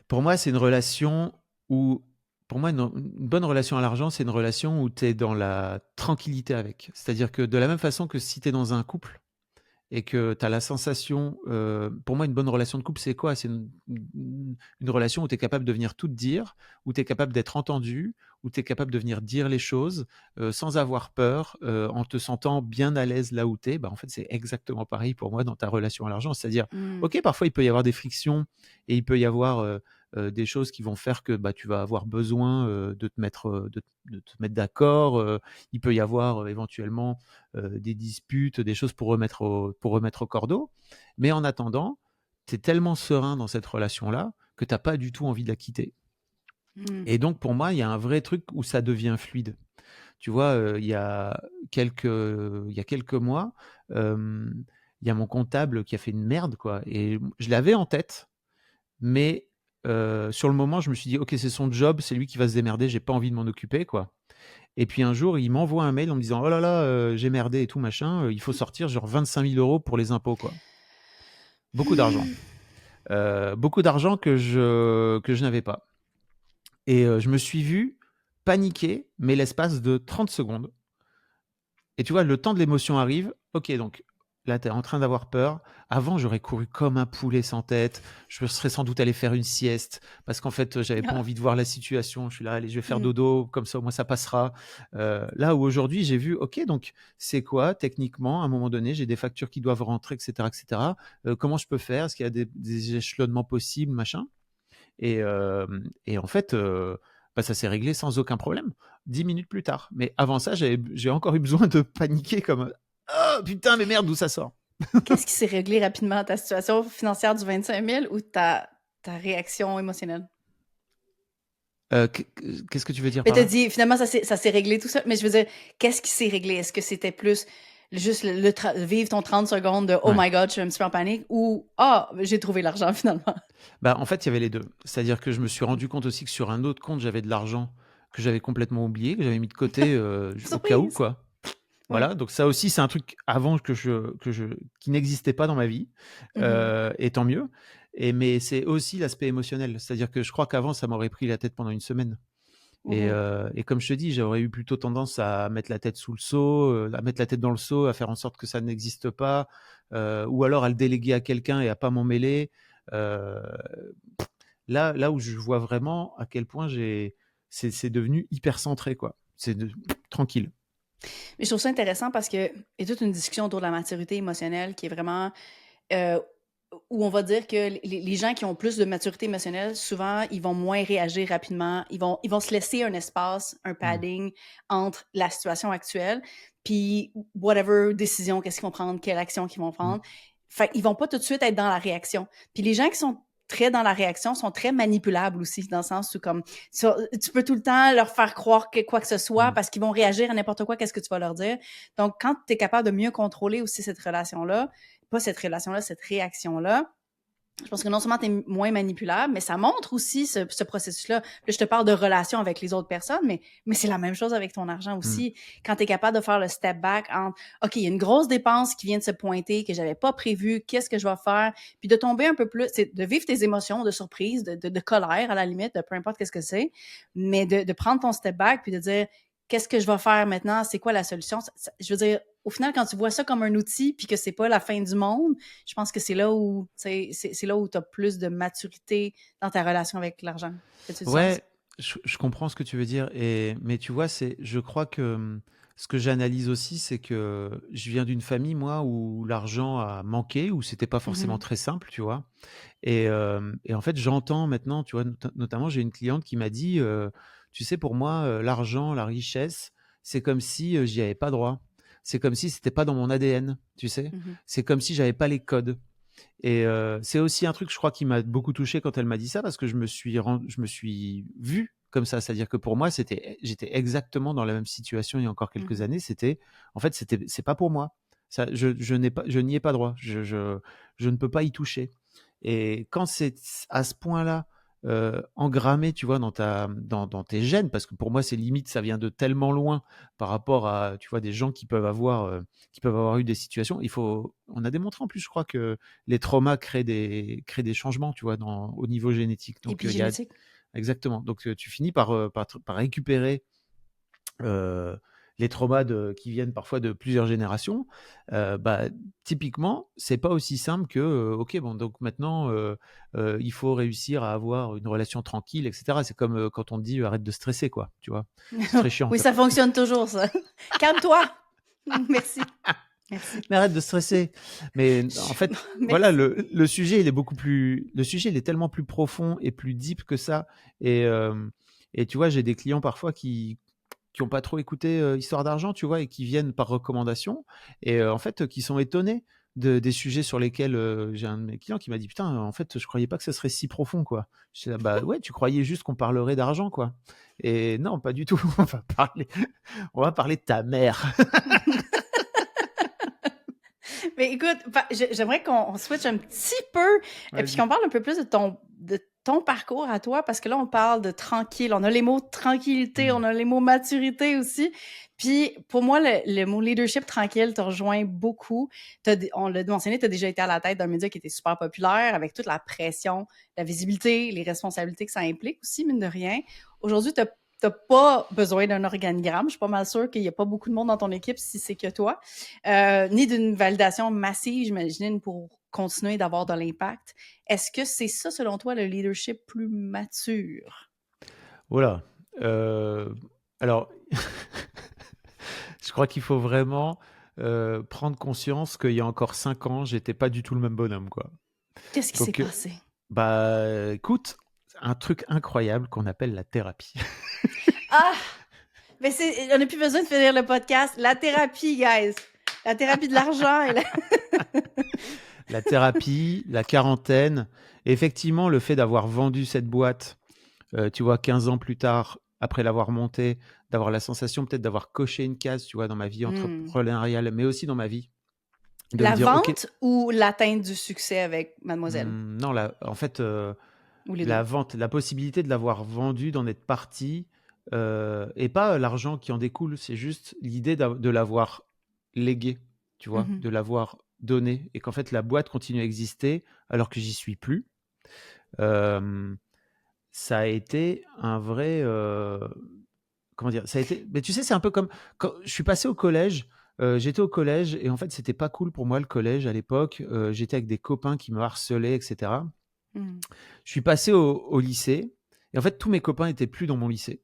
Speaker 2: Pour moi, c'est une relation où pour moi, une bonne relation à l'argent, c'est une relation où tu es dans la tranquillité avec. C'est-à-dire que de la même façon que si tu es dans un couple et que tu as la sensation, pour moi, une bonne relation de couple, c'est quoi? C'est une relation où tu es capable de venir tout te dire, où tu es capable d'être entendu, où tu es capable de venir dire les choses, sans avoir peur, en te sentant bien à l'aise là où tu es. Bah, en fait, c'est exactement pareil pour moi dans ta relation à l'argent. C'est-à-dire,
Speaker 1: Mmh.
Speaker 2: OK, parfois il peut y avoir des frictions et il peut y avoir, des choses qui vont faire que, bah, tu vas avoir besoin, de te mettre d'accord, il peut y avoir, éventuellement, des disputes, des choses pour remettre au cordeau. Mais en attendant, tu es tellement serein dans cette relation-là que tu as pas du tout envie de la quitter.
Speaker 1: Mmh.
Speaker 2: Et donc pour moi, il y a un vrai truc où ça devient fluide. Tu vois, il y a quelques mois, hem, il y a mon comptable qui a fait une merde, quoi et je l'avais en tête, mais sur le moment, je me suis dit: «OK, c'est son job, c'est lui qui va se démerder, j'ai pas envie de m'en occuper, quoi». Et puis un jour, il m'envoie un mail en me disant: «Oh là là, j'ai merdé et tout machin, il faut sortir genre 25 000 € pour les impôts, quoi». Beaucoup d'argent. Beaucoup d'argent que je n'avais pas et je me suis vu paniquer, mais l'espace de 30 secondes. Et tu vois, le temps de l'émotion arrive. OK, donc là, tu es en train d'avoir peur. Avant, j'aurais couru comme un poulet sans tête. Je serais sans doute allé faire une sieste parce qu'en fait, j'avais pas
Speaker 1: Ah.
Speaker 2: envie de voir la situation. Je suis là: «Allez, je vais faire
Speaker 1: Mmh.
Speaker 2: dodo, comme ça, au moins, ça passera». Là où aujourd'hui, j'ai vu: «OK, donc c'est quoi techniquement, à un moment donné, j'ai des factures qui doivent rentrer et cetera et cetera. Comment je peux faire? Est-ce qu'il y a des échelonnements possibles?» machin et en fait, bah, ça s'est réglé sans aucun problème, 10 minutes plus tard. Mais avant ça, j'ai encore eu besoin de paniquer comme, «Oh putain, mais merde, d'où ça sort?»
Speaker 1: Qu'est-ce qui s'est réglé rapidement? Ta situation financière du 25 000 ou ta réaction émotionnelle?
Speaker 2: Qu'est-ce que tu veux dire
Speaker 1: Mais
Speaker 2: par
Speaker 1: tu as
Speaker 2: là?
Speaker 1: dit finalement ça s'est réglé tout seul, mais je veux dire, qu'est-ce qui s'est réglé? Est-ce que c'était plus juste vivre ton 30 secondes de «Oh
Speaker 2: Ouais.
Speaker 1: my God, je suis un petit peu en panique» ou «Ah, j'ai trouvé l'argent finalement»?
Speaker 2: Bah, en fait, il y avait les 2. C'est-à-dire que je me suis rendu compte aussi que sur un autre compte, j'avais de l'argent que j'avais complètement oublié, que j'avais mis de côté, au cas où,
Speaker 1: Surprise!
Speaker 2: quoi.
Speaker 1: Ouais.
Speaker 2: Voilà, donc ça aussi, c'est un truc avant qui n'existait pas dans ma vie,
Speaker 1: Mmh.
Speaker 2: et tant mieux mais c'est aussi l'aspect émotionnel. C'est-à-dire que je crois qu'avant, ça m'aurait pris la tête pendant une semaine
Speaker 1: Mmh.
Speaker 2: et comme je te dis, j'aurais eu plutôt tendance à mettre la tête sous le seau, à mettre la tête dans le seau, à faire en sorte que ça n'existe pas, ou alors à le déléguer à quelqu'un et à pas m'en mêler. Heu, là où je vois vraiment à quel point c'est devenu hyper centré, quoi. C'est tranquille.
Speaker 1: Mais je trouve ça intéressant parce qu'il y a toute une discussion autour de la maturité émotionnelle qui est vraiment, heu, où on va dire que les gens qui ont plus de maturité émotionnelle, souvent, ils vont moins réagir rapidement. Ils vont se laisser un espace, un
Speaker 2: Mmh.
Speaker 1: padding entre la situation actuelle, puis whatever décision, qu'est-ce qu'ils vont prendre, quelle action qu'ils vont
Speaker 2: Mmh.
Speaker 1: prendre. Fait ils vont pas tout de suite être dans la réaction. Puis les gens qui sont très dans la réaction, sont très manipulables aussi, dans le sens où comme tu peux tout le temps leur faire croire que quoi que ce soit
Speaker 2: Mmh.
Speaker 1: parce qu'ils vont réagir à n'importe quoi, qu'est-ce que tu vas leur dire. Donc, quand tu es capable de mieux contrôler aussi cette relation-là, pas cette relation-là, cette réaction-là, je pense que non seulement tu es moins manipulable, mais ça montre aussi ce processus-là. Là, je te parle de relation avec les autres personnes, mais c'est la même chose avec ton argent
Speaker 2: Mmh.
Speaker 1: aussi. Quand tu es capable de faire le step back entre, OK, il y a une grosse dépense qui vient de se pointer, que j'avais pas prévu, qu'est-ce que je vais faire? Puis de tomber un peu plus, c'est de vivre tes émotions de surprise, de colère à la limite, de peu importe qu'est-ce que c'est, mais de prendre ton step back puis de dire, qu'est-ce que je vais faire maintenant? C'est quoi la solution? Je veux dire, au final, quand tu vois ça comme un outil puis que c'est pas la fin du monde, je pense que c'est là où c'est là où tu as plus de maturité dans ta relation avec l'argent. Fait-tu du sens?
Speaker 2: Ouais, je comprends ce que tu veux dire mais tu vois, je crois que, ce que j'analyse aussi, c'est que je viens d'une famille, moi, où l'argent a manqué, où c'était pas forcément
Speaker 1: Mhm.
Speaker 2: très simple, tu vois? Et en fait, j'entends maintenant, tu vois, notamment, j'ai une cliente qui m'a dit, «Tu sais, pour moi, l'argent, la richesse, c'est comme si, j'y avais pas droit. C'est comme si c'était pas dans mon ADN», tu sais?
Speaker 1: Mhm.
Speaker 2: C'est comme si j'avais pas les codes. Et c'est aussi un truc, je crois, qui m'a beaucoup touché quand elle m'a dit ça, parce que je me suis vu comme ça. C'est-à-dire que pour moi, j'étais exactement dans la même situation il y a encore quelques
Speaker 1: Mhm.
Speaker 2: années. En fait, c'est pas pour moi. Ça, je n'y ai pas droit. Je ne peux pas y toucher. Et quand c'est à ce point-là, engrammé, tu vois, dans tes gènes, parce que pour moi, c'est limite, ça vient de tellement loin par rapport à, tu vois, des gens qui peuvent avoir eu des situations. On a démontré en plus, je crois, que les traumas créent des changements, tu vois, au niveau génétique. Donc,
Speaker 1: Épigénétique.
Speaker 2: exactement. Donc, tu finis par récupérer euh, les traumas qui viennent parfois de plusieurs générations. Bah, typiquement, c'est pas aussi simple que, ok, bon, donc maintenant, il faut réussir à avoir une relation tranquille, etc. C'est comme quand on te dit arrête de stresser, quoi, tu vois. C'est très chiant.
Speaker 1: Oui, ça fonctionne toujours, ça. Calme-toi. Merci. Merci.
Speaker 2: Mais arrête de stresser. Mais en fait, voilà,
Speaker 1: Merci.
Speaker 2: le sujet, il est tellement plus profond et plus deep que ça. Et, euh, et tu vois, j'ai des clients parfois qui ont pas trop écouté Histoire d'argent, tu vois, et qui viennent par recommandation, et en fait, qui sont étonnés des sujets sur lesquels j'ai un de mes clients qui m'a dit putain, en fait, je croyais pas que ça serait si profond, quoi. Je dis bah ouais, tu croyais juste qu'on parlerait d'argent, quoi. Et non, pas du tout. On va parler de ta mère.
Speaker 1: Mais écoute, j'aimerais qu'on switch un petit peu et puis
Speaker 2: Vas-y.
Speaker 1: qu'on parle un peu plus de ton parcours à toi, parce que là, on parle de tranquille. On a les mots tranquillité,
Speaker 2: Hmm.
Speaker 1: on a les mots maturité aussi. Puis pour moi, le mot leadership tranquille te rejoint beaucoup. On l'a mentionné, tu as déjà été à la tête d'un média qui était super populaire avec toute la pression, la visibilité, les responsabilités que ça implique aussi, mine de rien. Aujourd'hui, tu n'as pas besoin d'un organigramme. Je suis pas mal sûre qu'il n'y a pas beaucoup de monde dans ton équipe si c'est que toi. Ni d'une validation massive, j'imagine, pour continuer d'avoir de l'impact. Est-ce que c'est ça, selon toi, le leadership plus mature?
Speaker 2: Voilà. Alors, je crois qu'il faut vraiment prendre conscience qu'il y a encore 5 ans, j'étais pas du tout le même bonhomme, quoi.
Speaker 1: Qu'est-ce qui s'est
Speaker 2: Donc,
Speaker 1: passé?
Speaker 2: bah, écoute, un truc incroyable qu'on appelle la thérapie.
Speaker 1: Ah! Mais on n'a plus besoin de finir le podcast. La thérapie, guys. La thérapie de l'argent.
Speaker 2: La thérapie, la quarantaine, et effectivement, le fait d'avoir vendu cette boîte, tu vois, 15 ans plus tard, après l'avoir montée, d'avoir la sensation peut-être d'avoir coché une case, tu vois, dans ma vie
Speaker 1: Hmm.
Speaker 2: entrepreneuriale, mais aussi dans ma vie, de me
Speaker 1: La
Speaker 2: dire, ok,
Speaker 1: vente ou l'atteinte du succès avec Mademoiselle?
Speaker 2: non, là, en fait,
Speaker 1: Ou les
Speaker 2: la
Speaker 1: deux?
Speaker 2: vente, la possibilité de l'avoir vendu, d'en être parti, et pas l'argent qui en découle, c'est juste l'idée de l'avoir légué, tu vois,
Speaker 1: Mhm.
Speaker 2: de l'avoir donné, et qu'en fait la boîte continue à exister alors que j'y suis plus. Euh, Ça a été un vrai, comment dire, ça a été, mais tu sais, c'est un peu comme quand je suis passé au collège. J'étais au collège et en fait c'était pas cool pour moi le collège à l'époque. J'étais avec des copains qui me harcelaient, etc.
Speaker 1: Hmm.
Speaker 2: Je suis passé au lycée et en fait tous mes copains étaient plus dans mon lycée.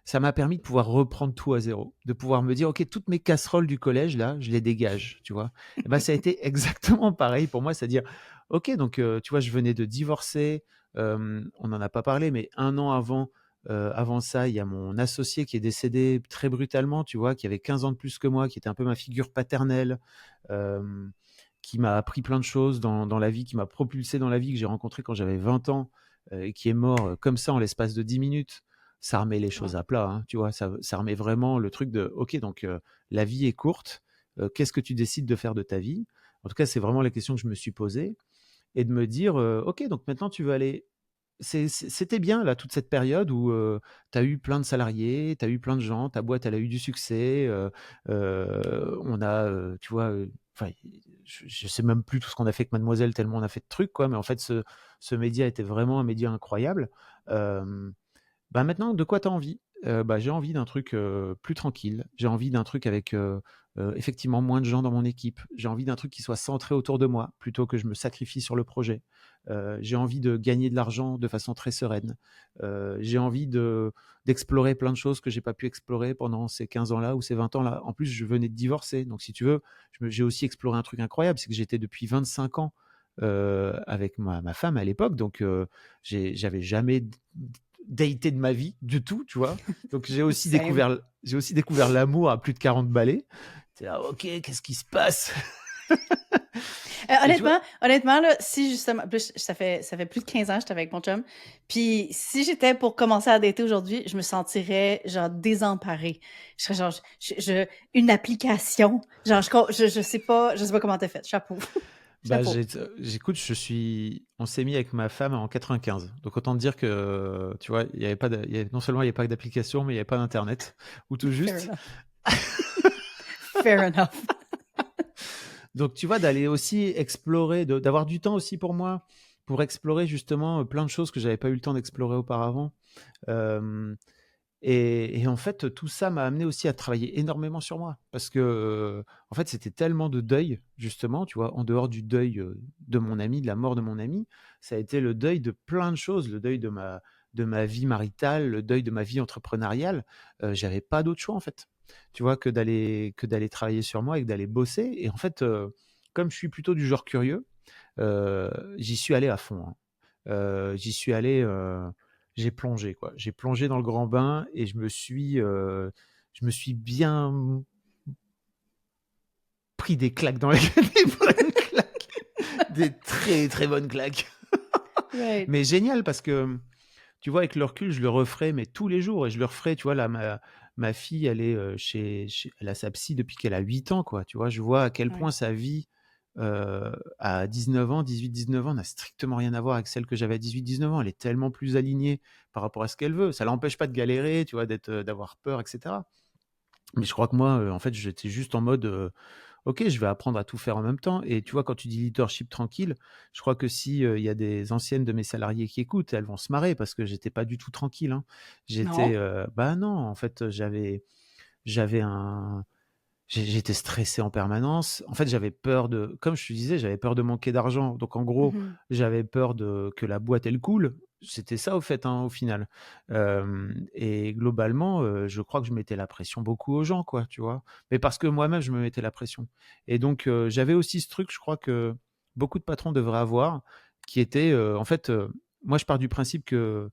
Speaker 2: Ça m'a permis de pouvoir reprendre tout à zéro, de pouvoir me dire ok, toutes mes casseroles du collège là, je les dégage, tu vois. Et ben ça a été exactement pareil pour moi, c'est-à-dire ok, donc tu vois, je venais de divorcer. On n'en a pas parlé, mais un an avant ça, il y a mon associé qui est décédé très brutalement, tu vois, qui avait 15 ans de plus que moi, qui était un peu ma figure paternelle, euh, qui m'a appris plein de choses dans la vie, qui m'a propulsé dans la vie, que j'ai rencontré quand j'avais 20 ans, et qui est mort comme ça en l'espace de 10 minutes, ça remet les
Speaker 1: Wow.
Speaker 2: choses à plat, hein, tu vois, ça remet vraiment le truc de, ok, donc la vie est courte, qu'est-ce que tu décides de faire de ta vie? En tout cas, c'est vraiment la question que je me suis posée, et de me dire, ok, donc maintenant tu veux aller c'était bien là, toute cette période où tu as eu plein de salariés, tu as eu plein de gens, ta boîte elle a eu du succès, on a, tu vois, enfin, je sais même plus tout ce qu'on a fait avec Mademoiselle tellement on a fait de trucs quoi, mais en fait ce média était vraiment un média incroyable. Bah, maintenant, de quoi tu as envie? Bah, j'ai envie d'un truc, plus tranquille. J'ai envie d'un truc avec, effectivement moins de gens dans mon équipe. J'ai envie d'un truc qui soit centré autour de moi, plutôt que je me sacrifie sur le projet. J'ai envie de gagner de l'argent de façon très sereine. J'ai envie d'explorer plein de choses que j'ai pas pu explorer pendant ces 15 ans-là ou ces 20 ans-là. En plus, je venais de divorcer, donc si tu veux, j'ai aussi exploré un truc incroyable, c'est que j'étais depuis 25 ans, avec ma femme à l'époque, donc j'avais jamais daté de ma vie du tout, tu vois. Donc
Speaker 1: Same.
Speaker 2: j'ai aussi découvert l'amour à plus de 40 balais. C'est là, ok, qu'est-ce qui se passe? Et tu vois,
Speaker 1: Honnêtement, là, si justement, plus, ça fait plus de 15 ans que j'étais avec mon chum, puis si j'étais pour commencer à dater aujourd'hui, je me sentirais, genre, désemparée. Je serais genre, une application, genre, je sais pas comment t'as fait, chapeau,
Speaker 2: bah,
Speaker 1: chapeau.
Speaker 2: j'écoute, on s'est mis avec ma femme en 95. Donc autant te dire que, tu vois, il y avait pas, non seulement il n'y avait pas d'application, mais il n'y avait pas d'internet, ou tout
Speaker 1: Fair
Speaker 2: juste.
Speaker 1: enough. Fair enough.
Speaker 2: Donc, tu vois, d'aller aussi explorer, d'avoir du temps aussi pour moi, pour explorer justement plein de choses que j'avais pas eu le temps d'explorer auparavant. Euh, et en fait, tout ça m'a amené aussi à travailler énormément sur moi. Parce que, en fait, c'était tellement de deuil, justement, tu vois, en dehors du deuil de mon ami, de la mort de mon ami, ça a été le deuil de plein de choses, le deuil de ma vie maritale, le deuil de ma vie entrepreneuriale. J'avais pas d'autre choix, en fait. Tu vois, que d'aller travailler sur moi et que d'aller bosser. Et en fait, comme je suis plutôt du genre curieux, j'y suis allé à fond, hein. J'y suis allé, j'ai plongé quoi. J'ai plongé dans le grand bain et je me suis bien pris des claques dans la gueule, des bonnes claques, des très très bonnes claques.
Speaker 1: Right.
Speaker 2: Mais génial parce que tu vois avec le recul, je le referai mais tous les jours et je le referai. Tu vois là, ma fille, elle est elle a sa psy depuis qu'elle a 8 ans quoi. Tu vois, je vois à quel
Speaker 1: Ouais.
Speaker 2: point sa vie à 19 ans, 18-19 ans, n'a strictement rien à voir avec celle que j'avais à 18-19 ans. Elle est tellement plus alignée par rapport à ce qu'elle veut. Ça l'empêche pas de galérer, tu vois, d'avoir peur, etc. Mais je crois que moi, en fait, j'étais juste en mode, ok, je vais apprendre à tout faire en même temps. Et tu vois, quand tu dis leadership tranquille, je crois que si il y a des anciennes de mes salariés qui écoutent, elles vont se marrer parce que j'étais pas du tout tranquille, hein. J'étais,
Speaker 1: Non?
Speaker 2: bah non, en fait, j'avais un j'étais stressé en permanence. En fait, j'avais peur comme je te disais, j'avais peur de manquer d'argent. Donc, en gros,
Speaker 1: Mhm.
Speaker 2: j'avais peur que la boîte, elle coule. C'était ça, au fait, hein, au final. Et globalement, je crois que je mettais la pression beaucoup aux gens, quoi, tu vois. Mais parce que moi-même, je me mettais la pression. Et donc, j'avais aussi ce truc, je crois que beaucoup de patrons devraient avoir, qui était, en fait, moi, je pars du principe que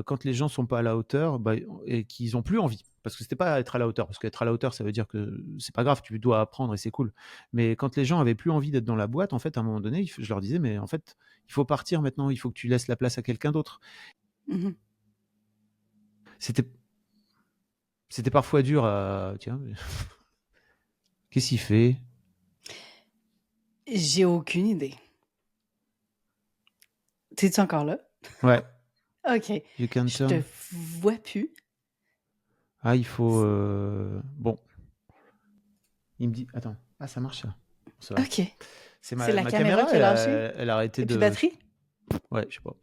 Speaker 2: quand les gens sont pas à la hauteur, bah, et qu'ils ont plus envie, parce que c'était pas être à la hauteur, parce qu'être à la hauteur, ça veut dire que c'est pas grave, tu dois apprendre et c'est cool. Mais quand les gens avaient plus envie d'être dans la boîte, en fait, à un moment donné, je leur disais, mais en fait, il faut partir maintenant, il faut que tu laisses la place à quelqu'un d'autre.
Speaker 1: Mhm.
Speaker 2: C'était, c'était parfois dur à, tiens, qu'est-ce qu'il fait?
Speaker 1: J'ai aucune idée. T'es-tu encore là?
Speaker 2: Ouais,
Speaker 1: Ok.
Speaker 2: you can
Speaker 1: Je te
Speaker 2: turn.
Speaker 1: vois plus.
Speaker 2: Ah, il faut, bon, il me dit, attends, ah, ça marche ça. Ça va.
Speaker 1: Ok.
Speaker 2: C'est
Speaker 1: C'est la
Speaker 2: ma
Speaker 1: caméra
Speaker 2: caméra,
Speaker 1: qui a lâché?
Speaker 2: elle a arrêté
Speaker 1: Et puis
Speaker 2: de,
Speaker 1: batterie?
Speaker 2: ouais, je sais pas.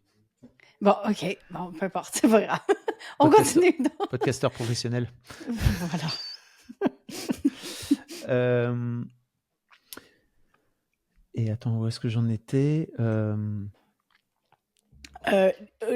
Speaker 1: Bon, ok. Bon, peu importe, c'est pas grave. On
Speaker 2: Podcaster,
Speaker 1: continue donc.
Speaker 2: podcasteur professionnel.
Speaker 1: Voilà.
Speaker 2: Euh, et attends, où est-ce que j'en étais?
Speaker 1: Euh,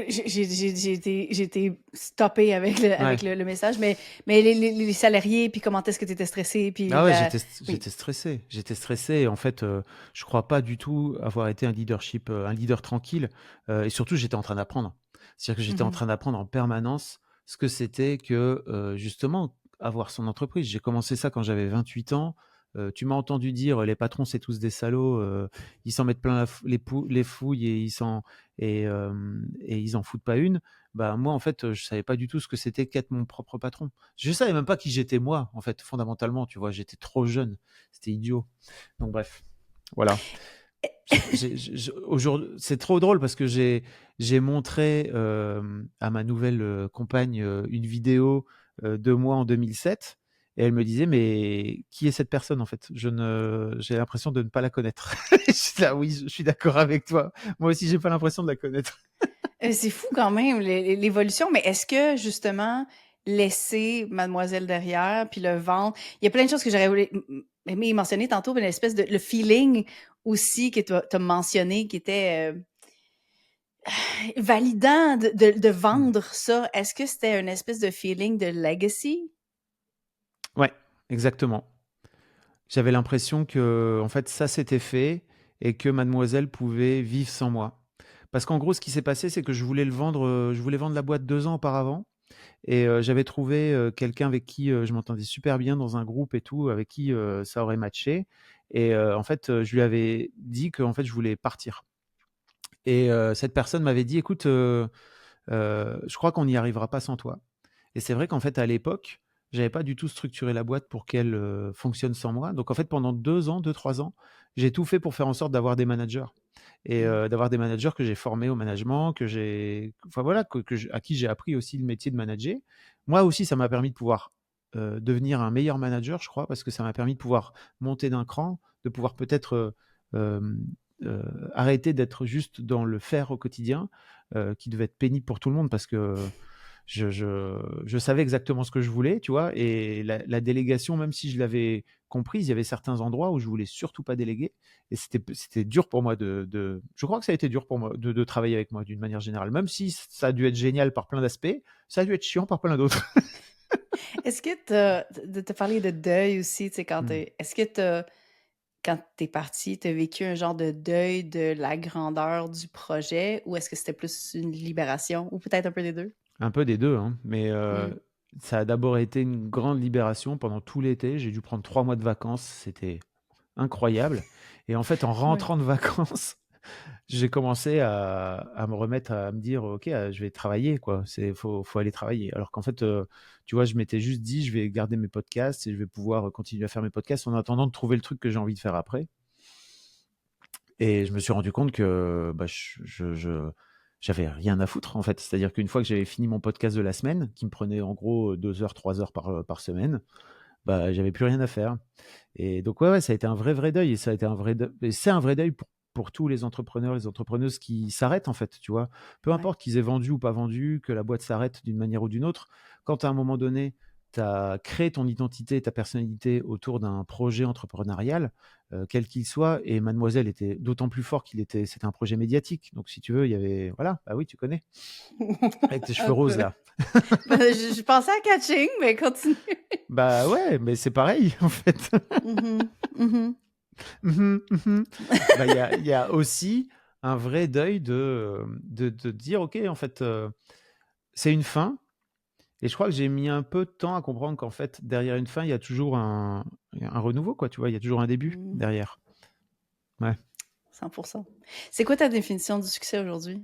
Speaker 1: j'ai été stoppée avec
Speaker 2: Ouais.
Speaker 1: le message, mais les salariés, puis comment est-ce que tu étais stressé, puis
Speaker 2: Ah ouais,
Speaker 1: la... Oui.
Speaker 2: j'étais stressé. J'étais stressé. Et en fait, je crois pas du tout avoir été un leader tranquille. Et surtout, j'étais en train d'apprendre. C'est-à-dire que j'étais en
Speaker 1: Mhm.
Speaker 2: train d'apprendre en permanence ce que c'était que, justement, avoir son entreprise. J'ai commencé ça quand j'avais 28 ans. Tu m'as entendu dire, les patrons, c'est tous des salauds, ils s'en mettent plein les fouilles et et ils en foutent pas une. Bah, moi, en fait, je savais pas du tout ce que c'était qu'être mon propre patron. Je savais même pas qui j'étais moi, en fait, fondamentalement, tu vois? J'étais trop jeune, c'était idiot. Donc bref, voilà. C'est trop drôle parce que j'ai montré à ma nouvelle compagne une vidéo de moi en 2007 et elle me disait mais qui est cette personne en fait? J'ai l'impression de ne pas la connaître. Je suis là oui, je suis d'accord avec toi. Moi aussi j'ai pas l'impression de la connaître.
Speaker 1: C'est fou quand même l'évolution, mais est-ce que justement laisser Mademoiselle derrière puis le vendre, il y a plein de choses que j'aurais aimé mentionner tantôt, mais l'espèce de le feeling aussi que tu as mentionné qui était validant de
Speaker 2: Mm.
Speaker 1: vendre ça. Est-ce que c'était une espèce de feeling de legacy?
Speaker 2: Ouais, exactement. J'avais l'impression que en fait ça s'était fait et que mademoiselle pouvait vivre sans moi. Parce qu'en gros ce qui s'est passé c'est que je voulais vendre la boîte 2 ans auparavant. Et j'avais trouvé, quelqu'un avec qui, je m'entendais super bien dans un groupe et tout, avec qui, ça aurait matché et en fait, je lui avais dit qu'en fait, je voulais partir et cette personne m'avait dit: «Écoute, je crois qu'on n'y arrivera pas sans toi». Et c'est vrai qu'en fait, à l'époque, j'avais pas du tout structuré la boîte pour qu'elle, fonctionne sans moi. Donc en fait, pendant 2 ans, 2-3 ans, j'ai tout fait pour faire en sorte d'avoir des managers et
Speaker 1: Mm.
Speaker 2: d'avoir des managers que j'ai formés au management, enfin voilà, à qui j'ai appris aussi le métier de manager. Moi aussi, ça m'a permis de pouvoir, devenir un meilleur manager, je crois, parce que ça m'a permis de pouvoir monter d'un cran, de pouvoir peut-être, hem, arrêter d'être juste dans le faire au quotidien, qui devait être pénible pour tout le monde parce que je savais exactement ce que je voulais, tu vois? Et la délégation, même si je l'avais comprise, il y avait certains endroits où je voulais surtout pas déléguer et c'était dur pour moi je crois que ça a été dur pour moi de travailler avec moi d'une manière générale. Même si ça a dû être génial par plein d'aspects, ça a dû être chiant par plein d'autres.
Speaker 1: Est-ce que t'as parlé de deuil aussi, tu sais,
Speaker 2: Mmh.
Speaker 1: est-ce que quand t'es parti, t'as vécu un genre de deuil de la grandeur du projet ou est-ce que c'était plus une libération ou peut-être un peu des deux?
Speaker 2: Un peu des 2, hein, mais
Speaker 1: Mmh.
Speaker 2: ça a d'abord été une grande libération pendant tout l'été. J'ai dû prendre 3 mois de vacances, c'était incroyable et en fait, en
Speaker 1: Ouais.
Speaker 2: rentrant de vacances, j'ai commencé à me remettre à me dire: «OK, je vais travailler quoi, faut aller travailler». Alors qu'en fait, tu vois, je m'étais juste dit: «Je vais garder mes podcasts et je vais pouvoir, continuer à faire mes podcasts en attendant de trouver le truc que j'ai envie de faire après» et je me suis rendu compte que, bah, j'avais rien à foutre en fait. C'est-à-dire qu'une fois que j'avais fini mon podcast de la semaine, qui me prenait en gros, 2 heures, 3 heures par semaine, bah, j'avais plus rien à faire et donc ouais, ouais, ça a été un vrai, vrai deuil et ça a été un vrai deuil et c'est un vrai deuil pour tous les entrepreneurs, les entrepreneuses qui s'arrêtent, en fait, tu vois? Peu
Speaker 1: Ouais.
Speaker 2: importe qu'ils aient vendu ou pas vendu, que la boîte s'arrête d'une manière ou d'une autre. Quand à un moment donné, tu as créé ton identité, ta personnalité autour d'un projet entrepreneurial, quel qu'il soit et Mademoiselle était d'autant plus fort c'était un projet médiatique. Donc si tu veux, il y avait voilà, bah oui, tu connais, avec tes cheveux
Speaker 1: Un
Speaker 2: roses
Speaker 1: peu.
Speaker 2: là.
Speaker 1: Ben, je pensais à catching, mais continue.
Speaker 2: Bah ouais, mais c'est pareil en fait.
Speaker 1: Mhm, mhm.
Speaker 2: Mmh mh, mmh. Bah, il y a aussi un vrai deuil de dire: «OK, en fait, c'est une fin» et je crois que j'ai mis un peu de temps à comprendre qu'en fait, derrière une fin, il y a toujours un renouveau, quoi, tu vois? Il y a toujours un début
Speaker 1: Mm,
Speaker 2: derrière. Ouais.
Speaker 1: 100%. C'est quoi ta définition du succès aujourd'hui?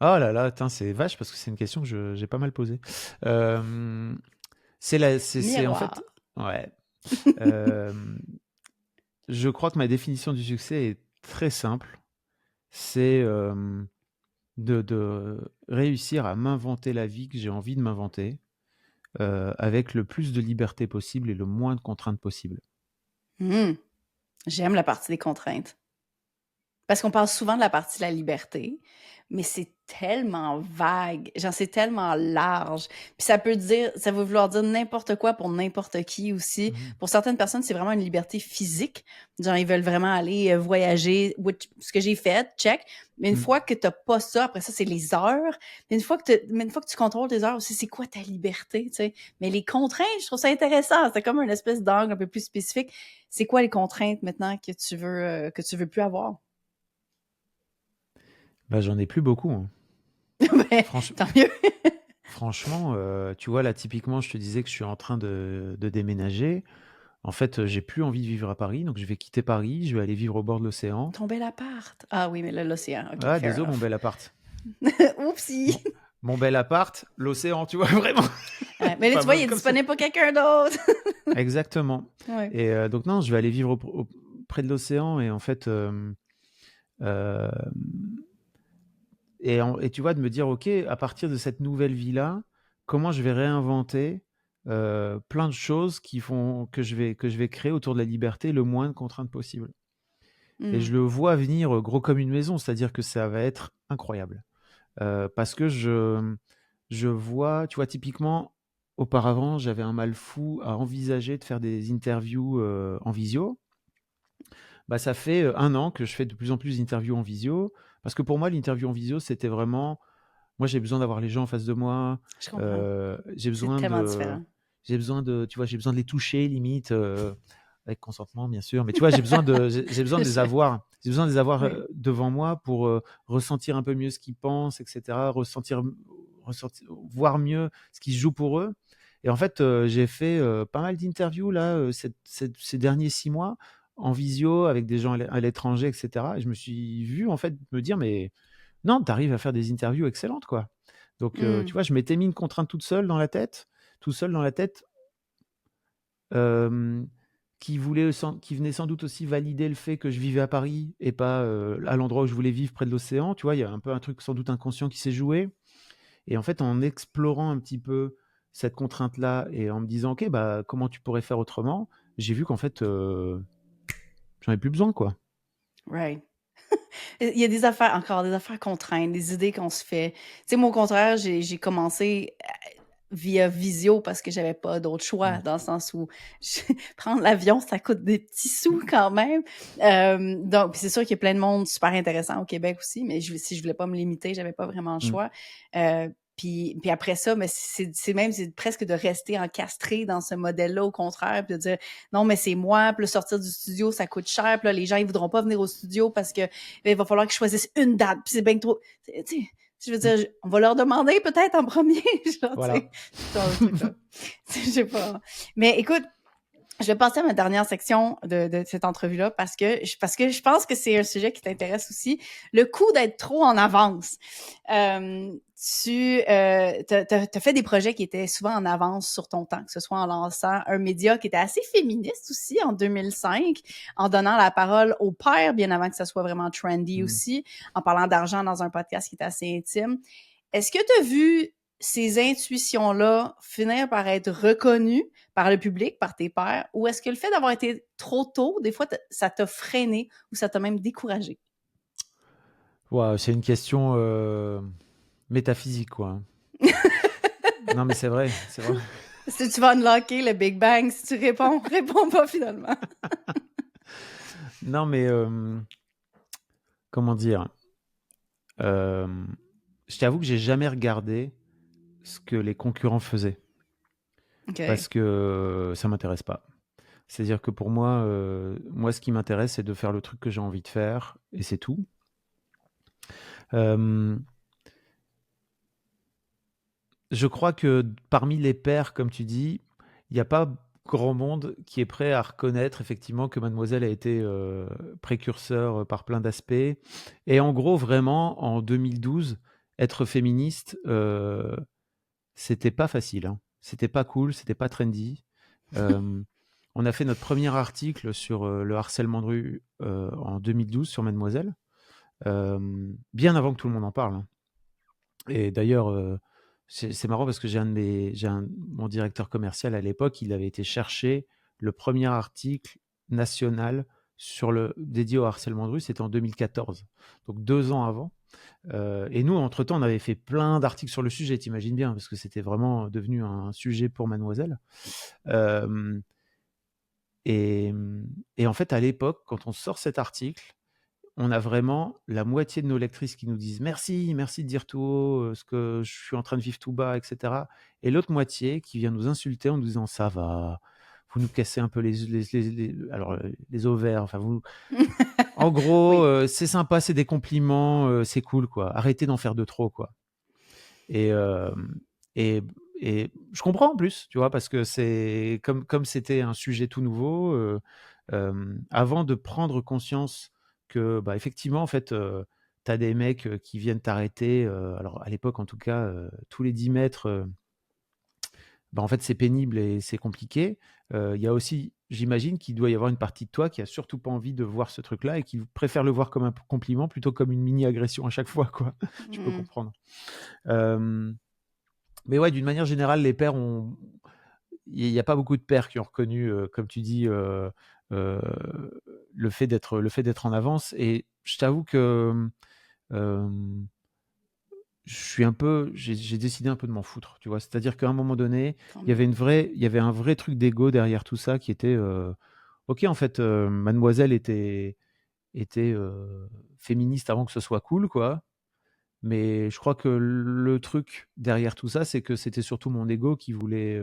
Speaker 2: Oh là là, attends, c'est vache parce que c'est une question que j'ai pas mal posée. Hem, c'est en fait
Speaker 1: Miroir.
Speaker 2: ouais, hem, je crois que ma définition du succès est très simple. C'est, de réussir à m'inventer la vie que j'ai envie de m'inventer, avec le plus de liberté possible et le moins de contraintes possible.
Speaker 1: Hmm, j'aime la partie des contraintes. Parce qu'on parle souvent de la partie de la liberté, mais c'est tellement vague, genre c'est tellement large. Puis ça veut vouloir dire n'importe quoi pour n'importe qui aussi.
Speaker 2: Mmh.
Speaker 1: Pour certaines personnes, c'est vraiment une liberté physique. Genre, ils veulent vraiment aller voyager, ce que j'ai fait, check. Mais une
Speaker 2: Mmh.
Speaker 1: fois que t'as pas ça, après ça, c'est les heures. Mais une fois que tu contrôles tes heures aussi, c'est quoi ta liberté, tu sais? Mais les contraintes, je trouve ça intéressant. C'est comme une espèce d'angle un peu plus spécifique. C'est quoi les contraintes maintenant que tu veux plus avoir?
Speaker 2: Bah, j'en ai plus beaucoup, hein.
Speaker 1: Ben,
Speaker 2: Franch
Speaker 1: tant mieux.
Speaker 2: franchement, tu vois, là, typiquement, je te disais que je suis en train de déménager. En fait, j'ai plus envie de vivre à Paris, donc je vais quitter Paris, je vais aller vivre au bord de l'océan.
Speaker 1: Ton bel appart. Ah oui, mais là, l'océan. OK,
Speaker 2: Ah
Speaker 1: fair
Speaker 2: désolé mon
Speaker 1: enough.
Speaker 2: bel appart.
Speaker 1: Oupsie!
Speaker 2: Mon mon bel appart, l'océan, tu vois? Vraiment.
Speaker 1: Ouais, mais là,
Speaker 2: Enfin
Speaker 1: tu vois,
Speaker 2: bon,
Speaker 1: il est
Speaker 2: comme c'est
Speaker 1: disponible pour quelqu'un d'autre.
Speaker 2: exactement
Speaker 1: Ouais.
Speaker 2: et donc non, je vais aller vivre près de l'océan et en fait, hem et tu vois, de me dire: «OK, à partir de cette nouvelle vie-là, comment je vais réinventer, plein de choses qui font que je vais créer autour de la liberté, le moins de contraintes possible» et
Speaker 1: Mmh.
Speaker 2: je le vois venir, gros comme une maison, c'est-à-dire que ça va être incroyable. Parce que je vois, tu vois, typiquement, auparavant, j'avais un mal fou à envisager de faire des interviews, en visio. Bah, ça fait, 1 an que je fais de plus en plus d'interviews en visio, parce que pour moi, l'interview en visio, c'était vraiment moi, j'ai besoin d'avoir les gens en face de moi,
Speaker 1: Je comprends.
Speaker 2: j'ai
Speaker 1: C'est
Speaker 2: besoin
Speaker 1: tellement
Speaker 2: de
Speaker 1: différent.
Speaker 2: tu vois, j'ai besoin de les toucher limite, avec consentement bien sûr, mais tu vois, j'ai besoin de les
Speaker 1: Je
Speaker 2: avoir
Speaker 1: oui.
Speaker 2: devant moi pour, ressentir un peu mieux ce qu'ils pensent et cetera, voir mieux ce qui se joue pour eux et en fait, j'ai fait, pas mal d'interviews là, ces derniers 6 mois en visio avec des gens à l'étranger et cetera et je me suis vu en fait me dire: «Mais non, tu arrives à faire des interviews excellentes, quoi». Donc, tu
Speaker 1: Mmh.
Speaker 2: vois, je m'étais mis une contrainte tout seul dans la tête, hem, qui venait sans doute aussi valider le fait que je vivais à Paris et pas, à l'endroit où je voulais vivre près de l'océan, tu vois? Il y a un peu un truc sans doute inconscient qui s'est joué et en fait, en explorant un petit peu cette contrainte-là et en me disant: «OK, bah, comment tu pourrais faire autrement?» j'ai vu qu'en fait, j'en ai plus besoin, quoi.
Speaker 1: Right. Il y a des affaires encore des affaires contraintes, des idées qu'on se fait. Tu sais, moi, au contraire, j'ai commencé, via visio parce que j'avais pas d'autre choix,
Speaker 2: Mmh.
Speaker 1: dans le sens où prendre l'avion, ça coûte des petits sous quand même. Donc puis c'est sûr qu'il y a plein de monde super intéressant au Québec aussi, mais si je voulais pas me limiter, j'avais pas vraiment le
Speaker 2: Mmh.
Speaker 1: choix. Puis après ça, mais c'est presque de rester encastré dans ce modèle-là, au contraire, puis de dire: «Non, mais c'est moi, puis là, sortir du studio, ça coûte cher, puis là, les gens, ils voudront pas venir au studio parce que, ben, il va falloir qu'ils choisissent une date, puis c'est bien trop». Tu sais, je veux
Speaker 2: Mmh.
Speaker 1: dire, on va leur demander peut-être en premier, genre, tu sais,
Speaker 2: Voilà.
Speaker 1: ce genre de truc-là. Je sais pas. Mais écoute, je vais passer à ma dernière section de cette entrevue-là parce que je pense que c'est un sujet qui t'intéresse aussi. Le coût d'être trop en avance. Tu as fait des projets qui étaient souvent en avance sur ton temps, que ce soit en lançant un média qui était assez féministe aussi en 2005, en donnant la parole aux pères bien avant que ça soit vraiment trendy
Speaker 2: Mmh.
Speaker 1: aussi, en parlant d'argent dans un podcast qui était assez intime. Est-ce que tu as vu ces intuitions-là finir par être reconnues par le public, par tes pairs, ou est-ce que le fait d'avoir été trop tôt, des fois, ça t'a freiné ou ça t'a même découragé?
Speaker 2: Waouh, c'est une question, métaphysique, quoi, hein. Non, mais c'est vrai, c'est vrai.
Speaker 1: Si tu vas unlocker le Big Bang, si tu réponds, réponds pas finalement.
Speaker 2: Non, mais, comment dire? Hem, je t'avoue que j'ai jamais regardé ce que les concurrents faisaient
Speaker 1: OK.
Speaker 2: parce que ça m'intéresse pas. C'est-à-dire que pour moi, ce qui m'intéresse, c'est de faire le truc que j'ai envie de faire et c'est tout. Hem, je crois que parmi les pairs, comme tu dis, il y a pas grand monde qui est prêt à reconnaître effectivement que Mademoiselle a été, précurseur, par plein d'aspects et en gros, vraiment, en 2012, être féministe, c'était pas facile, hein. C'était pas cool, c'était pas trendy. Hem, on a fait notre premier article sur, le harcèlement de rue, en 2012 sur Mademoiselle, bien avant que tout le monde en parle, hein et d'ailleurs, c'est marrant parce que j'ai mon directeur commercial à l'époque, il avait été chercher le premier article national dédié au harcèlement de rue, c'était en 2014, donc 2 ans avant. Et nous, entre-temps, on avait fait plein d'articles sur le sujet, tu imagines bien, parce que c'était vraiment devenu un sujet pour Mademoiselle. Hem et et en fait, à l'époque, quand on sort cet article, on a vraiment la moitié de nos lectrices qui nous disent: «Merci, merci de dire tout haut, ce que je suis en train de vivre tout bas» et cetera et l'autre moitié qui vient nous insulter en nous disant: «Ça va, vous nous cassez un peu les ovaires, enfin vous en gros,
Speaker 1: Oui.
Speaker 2: c'est sympa, c'est des compliments, c'est cool quoi. Arrêtez d'en faire de trop quoi». Et hem et et je comprends en plus, tu vois? Parce que c'est comme c'était un sujet tout nouveau, avant de prendre conscience que, bah, effectivement, en fait, tu as des mecs, qui viennent t'arrêter, alors à l'époque, en tout cas, tous les 10 mètres, bah, en fait, c'est pénible et c'est compliqué. Il y a aussi, j'imagine qu'il doit y avoir une partie de toi qui a surtout pas envie de voir ce truc-là et qui préfère le voir comme un compliment plutôt comme une mini agression à chaque fois, quoi. Je peux
Speaker 1: Mmh.
Speaker 2: comprendre. Hem, mais ouais, d'une manière générale, les pères ont il y a pas beaucoup de pères qui ont reconnu, comme tu dis, heu, le fait d'être en avance et je t'avoue que, hem, je suis un peu j'ai décidé un peu de m'en foutre, tu vois? C'est-à-dire qu'à un moment donné,
Speaker 1: Tant
Speaker 2: il y
Speaker 1: mieux.
Speaker 2: avait un vrai truc d'ego derrière tout ça qui était, OK, en fait, mademoiselle était féministe avant que ce soit cool, quoi. Mais je crois que le truc derrière tout ça, c'est que c'était surtout mon ego qui voulait,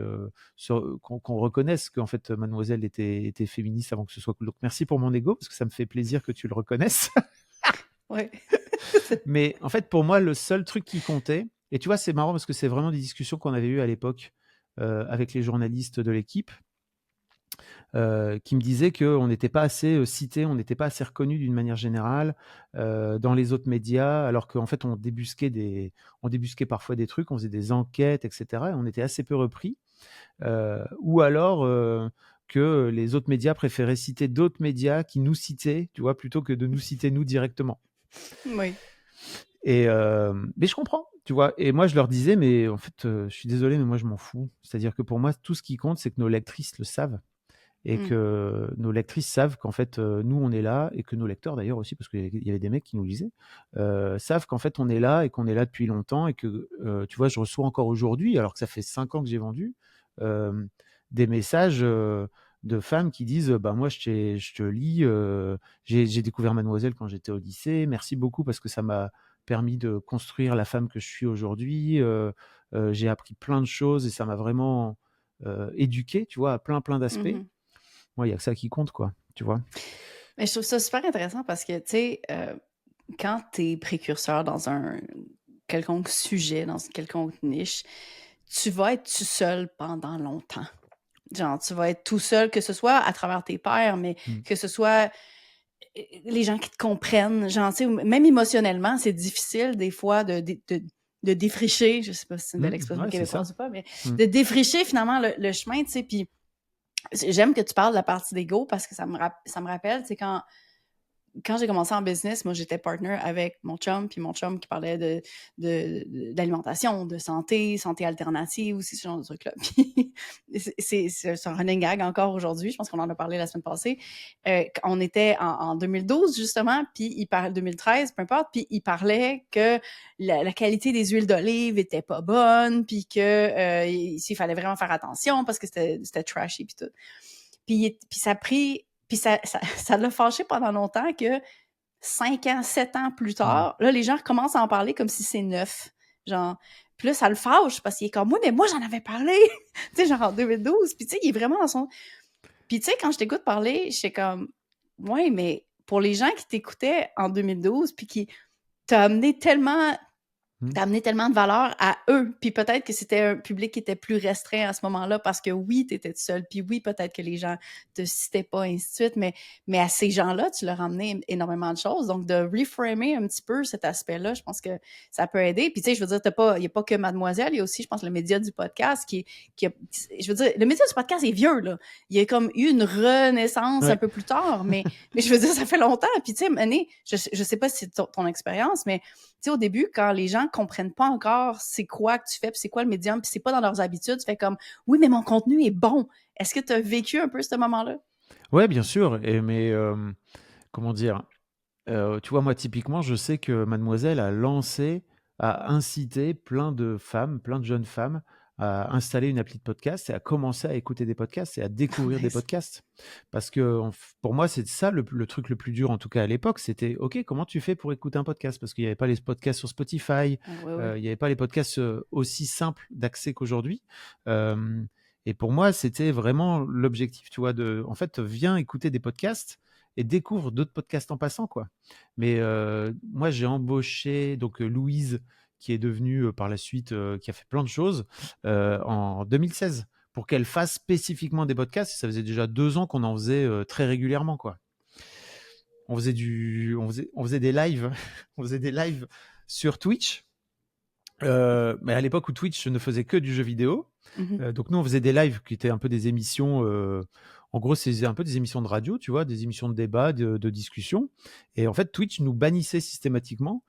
Speaker 2: qu'on reconnaisse qu'en fait, mademoiselle était féministe avant que ce soit cool. Donc merci pour mon ego, parce que ça me fait plaisir que tu le reconnaisses.
Speaker 1: Ouais.
Speaker 2: Mais en fait, pour moi, le seul truc qui comptait et tu vois, c'est marrant parce que c'est vraiment des discussions qu'on avait eues à l'époque, avec les journalistes de l'équipe, qui me disaient qu'on n'était pas assez, cités, on n'était pas assez reconnus d'une manière générale, dans les autres médias, alors qu'en fait, on débusquait parfois des trucs, on faisait des enquêtes et cetera et on était assez peu repris. Ou alors, que les autres médias préféraient citer d'autres médias qui nous citaient, tu vois? Plutôt que de nous citer nous directement.
Speaker 1: Oui.
Speaker 2: Et mais je comprends, tu vois? Et moi, je leur disais: «Mais en fait, je suis désolé, mais moi, je m'en fous». C'est-à-dire que pour moi, tout ce qui compte, c'est que nos lectrices le savent et
Speaker 1: Mmh.
Speaker 2: que nos lectrices savent qu'en fait, nous, on est là et que nos lecteurs d'ailleurs aussi, parce qu'il y avait des mecs qui nous lisaient, savent qu'en fait, on est là et qu'on est là depuis longtemps et que, tu vois, je reçois encore aujourd'hui, alors que ça fait 5 ans que j'ai vendu, hem, des messages, de femmes qui disent, «Bah, moi, je te lis, j'ai découvert Mademoiselle quand j'étais au lycée. Merci beaucoup parce que ça m'a permis de construire la femme que je suis aujourd'hui. J'ai appris plein de choses et ça m'a vraiment, éduqué, tu vois, à plein d'aspects».
Speaker 1: Mmh.
Speaker 2: Moi, il y a que ça qui compte, quoi, tu vois?
Speaker 1: Mais je trouve ça super intéressant parce que, tu sais, quand tu es précurseur dans un quelconque sujet, dans une quelconque niche, tu vas être tout seul pendant longtemps. Genre, tu vas être tout seul, que ce soit à travers tes pairs, mais
Speaker 2: Mmh.
Speaker 1: que ce soit les gens qui te comprennent. Genre, tu sais, même émotionnellement, c'est difficile des fois de défricher, je sais pas si c'est une belle expression
Speaker 2: Ouais, c'est ça.
Speaker 1: québécoise ou pas, mais
Speaker 2: Mmh.
Speaker 1: de défricher finalement le chemin, tu sais. Puis j'aime que tu parles de la partie d'ego parce que ça me rappelle, c'est quand j'ai commencé en business, moi, j'étais partner avec mon chum, puis mon chum qui parlait d'alimentation, de santé alternative aussi, ce genre de trucs-là. Puis c'est un running gag encore aujourd'hui. Je pense qu'on en a parlé la semaine passée. On était en 2012, justement, puis il parlait 2013, peu importe, puis il parlait que la qualité des huiles d'olive était pas bonne, puis que il fallait vraiment faire attention parce que c'était trashy, puis tout. Puis ça a pris puis ça l'a fâché pendant longtemps que 5 ans, 7 ans plus
Speaker 2: Mmh.
Speaker 1: tard, là, les gens recommencent à en parler comme si c'est neuf. Genre, puis là, ça le fâche parce qu'il est comme, oui, mais moi, j'en avais parlé, tu sais, genre en 2012. Puis tu sais, il est vraiment dans son. Puis tu sais, quand je t'écoute parler, j'étais comme, ouais, mais pour les gens qui t'écoutaient en 2012, puis qui t'as amené tellement
Speaker 2: Mmh.
Speaker 1: d'amener tellement de valeur à eux. Puis peut-être que c'était un public qui était plus restreint à ce moment-là parce que oui, tu étais seul. Puis oui, peut-être que les gens te citaient pas, ainsi de suite. Mais à ces gens-là, tu leur as amené énormément de choses. Donc, de reframer un petit peu cet aspect-là, je pense que ça peut aider. Puis, tu sais, je veux dire, il n'y a pas que Mademoiselle, il y a aussi, je pense, le média du podcast je veux dire, le média du podcast est vieux, là. Il y a comme eu une renaissance un
Speaker 2: Ouais.
Speaker 1: peu plus tard, mais je veux dire, ça fait longtemps. Puis, tu sais, Mané, je sais pas si c'est ton expérience, mais tu sais, au début, quand les gens comprennent pas encore c'est quoi que tu fais, puis c'est quoi le médium, puis c'est pas dans leurs habitudes, tu fais comme, oui, mais mon contenu est bon. Est-ce que tu as vécu un peu ce moment-là?
Speaker 2: Ouais, bien sûr mais comment dire? Tu vois, moi, typiquement, je sais que Mademoiselle a incité plein de jeunes femmes à installer une appli de podcast et à commencer à écouter des podcasts et à
Speaker 1: Oh,
Speaker 2: découvrir des
Speaker 1: nice.
Speaker 2: podcasts. Parce que pour moi, c'est ça le truc le plus dur, en tout cas à l'époque, c'était: «OK, comment tu fais pour écouter un podcast?» Parce qu'il y avait pas les podcasts sur Spotify,
Speaker 1: Ah, ouais, ouais.
Speaker 2: il y avait pas les podcasts, aussi simples d'accès qu'aujourd'hui. Hem Et pour moi, c'était vraiment l'objectif, tu vois? En fait, viens écouter des podcasts et découvre d'autres podcasts en passant, quoi. Mais moi, j'ai embauché donc Louise qui est devenue par la suite, qui a fait plein de choses en 2016 pour qu'elle fasse spécifiquement des podcasts. Ça faisait déjà 2 ans qu'on en faisait très régulièrement, quoi. On faisait des lives, on faisait des lives sur Twitch. Mais à l'époque où Twitch ne faisait que du jeu vidéo, donc nous on faisait des lives qui étaient un peu des émissions. En gros, c'est un peu des émissions de radio, tu vois, des émissions de débat, de discussion. Et en fait, Twitch nous bannissait systématiquement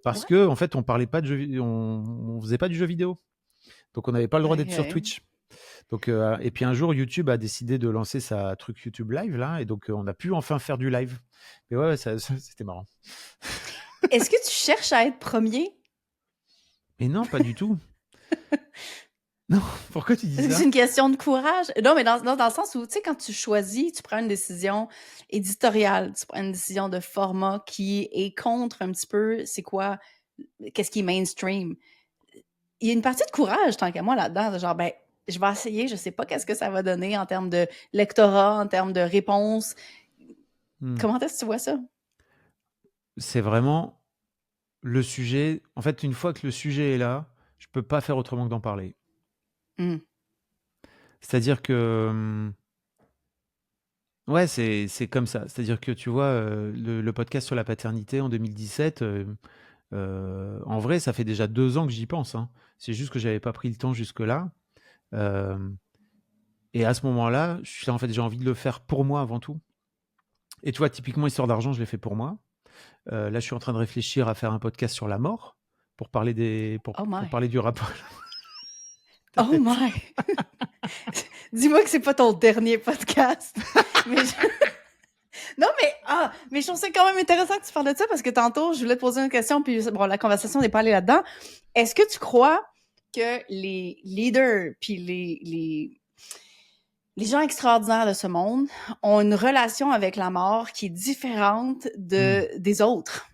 Speaker 2: parce
Speaker 1: Ouais.
Speaker 2: que en fait, on parlait pas de jeux, on faisait pas du jeu vidéo, donc on n'avait pas le droit d'être sur
Speaker 1: OK.
Speaker 2: Twitch. Donc, et puis un jour, YouTube a décidé de lancer sa truc YouTube Live là, et donc on a pu enfin faire du live. Mais ouais, c'était marrant.
Speaker 1: Est-ce que tu cherches à être premier?
Speaker 2: Mais non, pas du tout. Non, pourquoi tu dis
Speaker 1: Est-ce que
Speaker 2: ça?
Speaker 1: c'est une question de courage? Non, mais dans le sens où, tu sais, quand tu choisis, tu prends une décision éditoriale, tu prends une décision de format qui est contre un petit peu, c'est quoi, qu'est-ce qui est mainstream. Il y a une partie de courage, tant qu'à moi, là-dedans, de genre, ben, je vais essayer, je sais pas qu'est-ce que ça va donner en termes de lectorat, en termes de réponse. Comment est-ce que tu vois ça?
Speaker 2: C'est vraiment le sujet. En fait, une fois que le sujet est là, je peux pas faire autrement que d'en parler.
Speaker 1: Hmm.
Speaker 2: C'est-à-dire que, ouais, c'est comme ça. C'est-à-dire que tu vois, le podcast sur la paternité en 2017, en vrai, ça fait déjà 2 ans que j'y pense, hein. C'est juste que j'avais pas pris le temps jusque-là. Euh, et à ce moment-là, je suis là, en fait, j'ai envie de le faire pour moi avant tout. Et tu vois, typiquement, Histoire d'argent, je l'ai fait pour moi. Là, je suis en train de réfléchir à faire un podcast sur la mort pour parler
Speaker 1: Oh
Speaker 2: pour
Speaker 1: my.
Speaker 2: parler du rapport.
Speaker 1: Oh my. Dis-moi que c'est pas ton dernier podcast. Mais non, mais je trouve ça quand même intéressant que tu parles de ça parce que tantôt, je voulais te poser une question, puis bon, la conversation n'est pas allée là-dedans. Est-ce que tu crois que les leaders puis les gens extraordinaires de ce monde ont une relation avec la mort qui est différente des autres?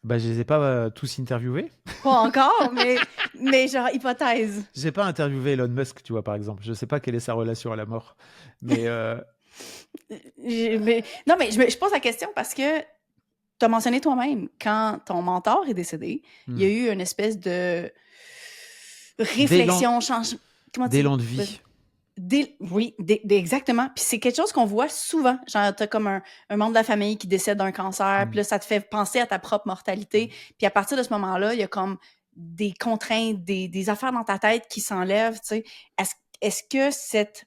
Speaker 2: Bah, je les ai pas tous interviewés.
Speaker 1: Pas encore, mais genre, hypothèse.
Speaker 2: J'ai pas interviewé Elon Musk, tu vois, par exemple. Je sais pas quelle est sa relation à la mort. Mais
Speaker 1: Non, mais je pose la question parce que tu as mentionné toi-même, quand ton mentor est décédé, il y a eu une espèce de réflexion, changement. Comment tu
Speaker 2: d'élan de
Speaker 1: dis?
Speaker 2: vie.
Speaker 1: Oui, exactement. Puis c'est quelque chose qu'on voit souvent. Genre, t'as comme un membre de la famille qui décède d'un cancer, puis là, ça te fait penser à ta propre mortalité. Puis à partir de ce moment-là, il y a comme des contraintes, des affaires dans ta tête qui s'enlèvent, tu sais. Est-ce que cette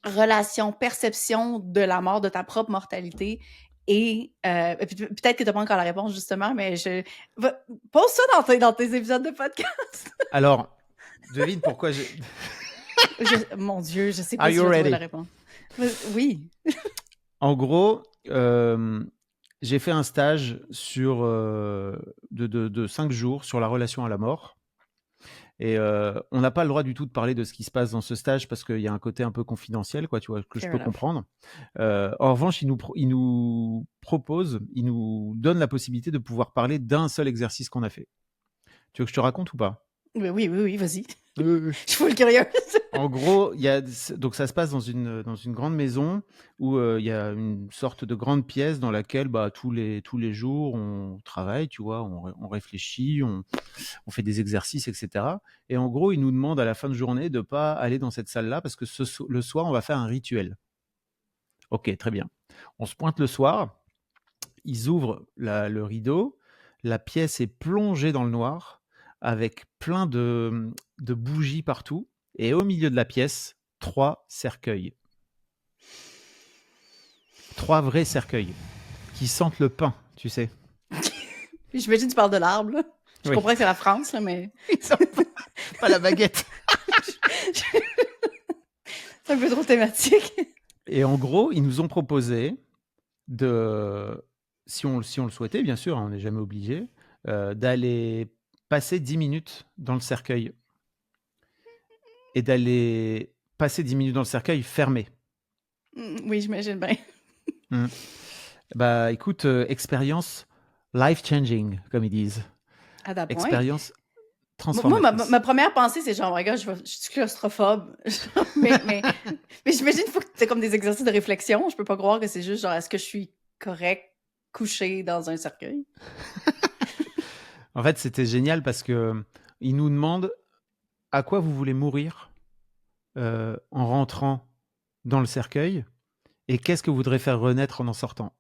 Speaker 1: relation, perception de la mort, de ta propre mortalité, et peut-être que tu n'as pas encore la réponse, justement, mais pose ça dans tes épisodes de podcast.
Speaker 2: Alors, devine pourquoi j'ai.
Speaker 1: Mon Dieu, je sais
Speaker 2: Are
Speaker 1: pas si
Speaker 2: you
Speaker 1: je vais trouver
Speaker 2: ready?
Speaker 1: la réponse. Oui.
Speaker 2: En gros, j'ai fait un stage de 5 jours sur la relation à la mort. Et on n'a pas le droit du tout de parler de ce qui se passe dans ce stage parce qu'il y a un côté un peu confidentiel, quoi, tu vois, que je peux comprendre. En revanche, il nous propose, il nous donne la possibilité de pouvoir parler d'un seul exercice qu'on a fait. Tu veux que je te raconte ou pas?
Speaker 1: Oui, vas-y. Je suis full curieuse.
Speaker 2: En gros, donc ça se passe dans une grande maison où il y a une sorte de grande pièce dans laquelle tous les jours on travaille, tu vois, on réfléchit, on fait des exercices, etc. Et en gros, ils nous demandent à la fin de journée de ne pas aller dans cette salle-là parce que le soir, on va faire un rituel. Ok, très bien. On se pointe le soir, ils ouvrent le rideau, la pièce est plongée dans le noir avec plein de bougies partout. Et au milieu de la pièce, 3 cercueils. 3 vrais cercueils qui sentent le pain, tu sais.
Speaker 1: J'imagine que tu parles de l'arbre, là. Je comprends que c'est la France, là, mais...
Speaker 2: Ils sentent pas la baguette.
Speaker 1: C'est un peu trop thématique.
Speaker 2: Et en gros, ils nous ont proposé de, si on le souhaitait, bien sûr, on n'est jamais obligé, d'aller passer 10 minutes dans le cercueil. Et d'aller passer 10 minutes dans le cercueil fermé.
Speaker 1: Oui, j'imagine bien.
Speaker 2: Bah, écoute, expérience life-changing, comme ils disent.
Speaker 1: À ta point.
Speaker 2: Expérience
Speaker 1: Moi,
Speaker 2: transformatrice.
Speaker 1: ma première pensée, c'est genre, regarde, je suis claustrophobe. mais j'imagine qu'il faut que tu aies comme des exercices de réflexion. Je peux pas croire que c'est juste genre, est-ce que je suis correct couché dans un cercueil?
Speaker 2: En fait, c'était génial parce que il nous demande à quoi vous voulez mourir en rentrant dans le cercueil et qu'est-ce que vous voudrez faire renaître en sortant.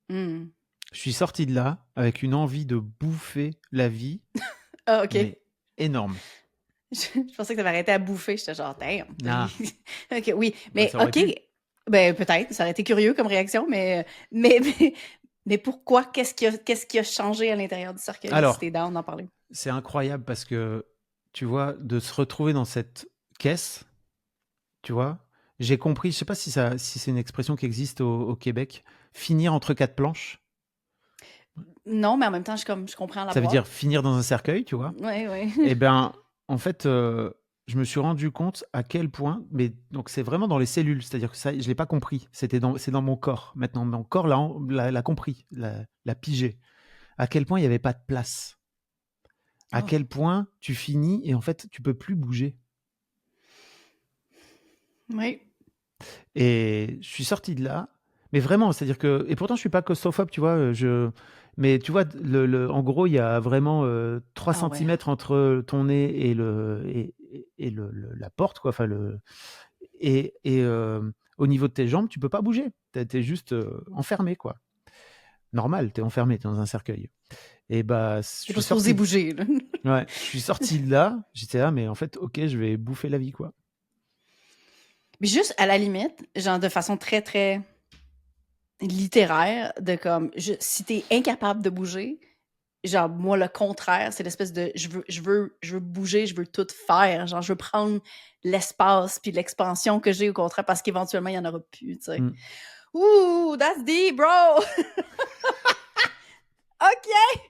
Speaker 1: Hmm.
Speaker 2: Je suis sorti de là avec une envie de bouffer la vie,
Speaker 1: Ah, OK.
Speaker 2: mais énorme.
Speaker 1: Je pensais que ça m'arrêtait à bouffer. J'étais genre, damn.
Speaker 2: Ah,
Speaker 1: OK, oui.
Speaker 2: bah,
Speaker 1: Mais
Speaker 2: ça aurait
Speaker 1: OK.
Speaker 2: pu.
Speaker 1: Ben, peut-être. Ça aurait été curieux comme réaction, mais pourquoi? Qu'est-ce qui a changé à l'intérieur du cercueil si
Speaker 2: Alors,
Speaker 1: t'es down d'en parler?
Speaker 2: c'est incroyable parce que, tu vois, de se retrouver dans cette caisse, tu vois, j'ai compris, je sais pas si c'est une expression qui existe au Québec, finir entre quatre planches.
Speaker 1: Non, mais en même temps, je comprends la
Speaker 2: Ça veut
Speaker 1: boîte.
Speaker 2: dire finir dans un cercueil, tu vois.
Speaker 1: Oui, oui.
Speaker 2: Eh ben, en fait, je me suis rendu compte à quel point, mais donc c'est vraiment dans les cellules, c'est-à-dire que ça, je l'ai pas compris. C'est dans mon corps. Maintenant, mon corps l'a compris, l'a pigé. À quel point il y avait pas de place. À
Speaker 1: Oh,
Speaker 2: quel point tu finis et en fait, tu peux plus bouger.
Speaker 1: oui.
Speaker 2: Et je suis sorti de là, mais vraiment, c'est-à-dire que, et pourtant je suis pas claustrophobe, tu vois, mais tu vois, en gros, il y a vraiment 3
Speaker 1: Ah ouais.
Speaker 2: centimètres entre ton nez et la porte, quoi, enfin au niveau de tes jambes, tu peux pas bouger. T'es juste enfermé, quoi. Normal, t'es enfermé, t'es dans un cercueil. Et bah,
Speaker 1: T'es pas supposé bouger, là.
Speaker 2: je suis sorti de là, j'étais là, mais en fait, ok, je vais bouffer la vie, quoi.
Speaker 1: Mais juste à la limite, genre de façon très, très littéraire, de comme, si t'es incapable de bouger, genre, moi, le contraire, c'est l'espèce de je veux bouger, je veux tout faire. Genre, je veux prendre l'espace puis l'expansion que j'ai au contraire parce qu'éventuellement, il n'y en aura plus, tu sais.
Speaker 2: Mm.
Speaker 1: Ouh, that's deep, bro! OK!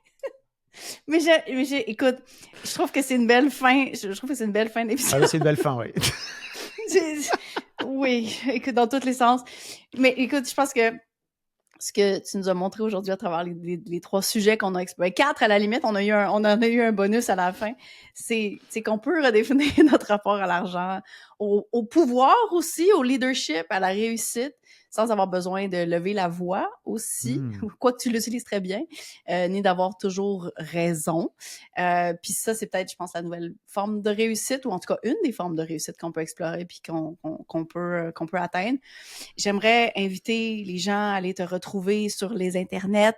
Speaker 1: Écoute, je trouve que c'est une belle fin. Je trouve que c'est une belle fin
Speaker 2: Ah,
Speaker 1: d'épisode.
Speaker 2: là, c'est une belle fin, ouais.
Speaker 1: Oui, écoute, dans tous les sens. Mais écoute, je pense que ce que tu nous as montré aujourd'hui à travers les 3 sujets qu'on a explorés, 4 à la limite, on en a eu un bonus à la fin, c'est qu'on peut redéfinir notre rapport à l'argent, au pouvoir aussi, au leadership, à la réussite, sans avoir besoin de lever la voix aussi,
Speaker 2: Mm.
Speaker 1: quoi que tu l'utilises très bien, ni d'avoir toujours raison. Puis ça, c'est peut-être, je pense, la nouvelle forme de réussite, ou en tout cas une des formes de réussite qu'on peut explorer puis qu'on peut atteindre. J'aimerais inviter les gens à aller te retrouver sur les internets.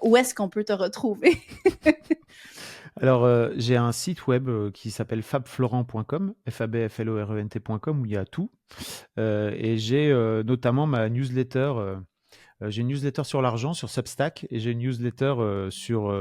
Speaker 1: Où est-ce qu'on peut te retrouver?
Speaker 2: Alors, j'ai un site web qui s'appelle fabflorent.com, fabflorent.com, où il y a tout. Et j'ai notamment ma newsletter. J'ai une newsletter sur l'argent, sur Substack, et j'ai une newsletter sur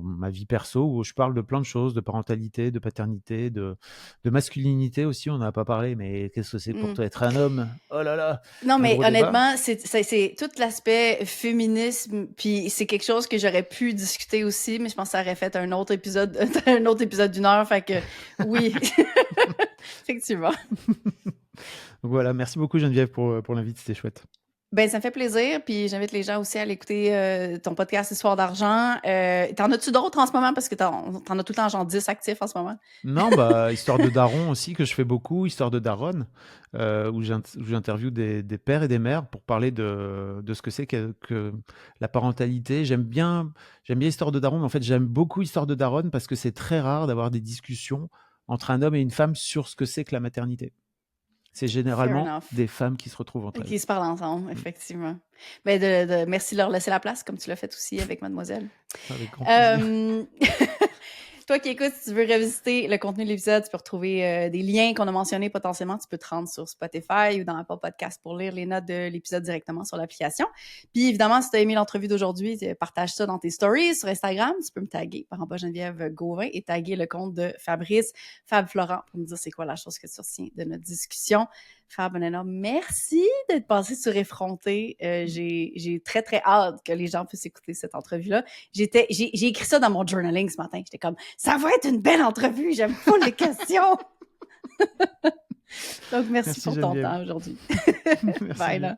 Speaker 2: ma vie perso, où je parle de plein de choses, de parentalité, de paternité, de masculinité aussi. On n'a pas parlé, mais qu'est-ce que c'est pour
Speaker 1: Mm.
Speaker 2: toi être un homme? Oh là là,
Speaker 1: Non,
Speaker 2: un
Speaker 1: mais
Speaker 2: gros débat.
Speaker 1: honnêtement, c'est tout l'aspect féminisme, puis c'est quelque chose que j'aurais pu discuter aussi, mais je pense que ça aurait fait un autre épisode, un autre épisode d'1 heure, fait que oui, effectivement.
Speaker 2: Donc voilà, merci beaucoup Geneviève pour l'invite, c'était chouette.
Speaker 1: Ben, ça me fait plaisir, puis j'invite les gens aussi à aller écouter ton podcast Histoire d'argent. T'en as-tu d'autres en ce moment? Parce que t'en as tout le temps genre 10 actifs en ce moment.
Speaker 2: Non, bah, Histoire de daron aussi, que je fais beaucoup, Histoire de daronne, où j'interviewe des pères et des mères pour parler de ce que c'est que la parentalité. J'aime bien Histoire de daron, mais en fait, j'aime beaucoup Histoire de daronne parce que c'est très rare d'avoir des discussions entre un homme et une femme sur ce que c'est que la maternité. C'est
Speaker 1: Fair
Speaker 2: généralement
Speaker 1: enough.
Speaker 2: des femmes qui se retrouvent entre elles.
Speaker 1: Qui se parlent ensemble,
Speaker 2: Mm.
Speaker 1: effectivement. Ben, merci de leur laisser la place, comme tu l'as fait aussi avec Mademoiselle.
Speaker 2: Avec grand plaisir.
Speaker 1: Euh, Toi qui écoutes, si tu veux revisiter le contenu de l'épisode, tu peux retrouver des liens qu'on a mentionnés potentiellement. Tu peux te rendre sur Spotify ou dans Apple Podcast pour lire les notes de l'épisode directement sur l'application. Puis évidemment, si tu as aimé l'entrevue d'aujourd'hui, partage ça dans tes stories sur Instagram. Tu peux me taguer par exemple Geneviève Gauvin et taguer le compte de Fabrice, Fab Florent, pour me dire c'est quoi la chose que tu retiens de notre discussion. Fab, un énorme merci d'être passé sur Effronté. J'ai très, très hâte que les gens puissent écouter cette entrevue-là. J'ai écrit ça dans mon journaling ce matin. J'étais comme, ça va être une belle entrevue. J'aime pas les questions. Donc, merci pour ton
Speaker 2: Geneviève.
Speaker 1: temps aujourd'hui.
Speaker 2: Merci.
Speaker 1: Bye, là.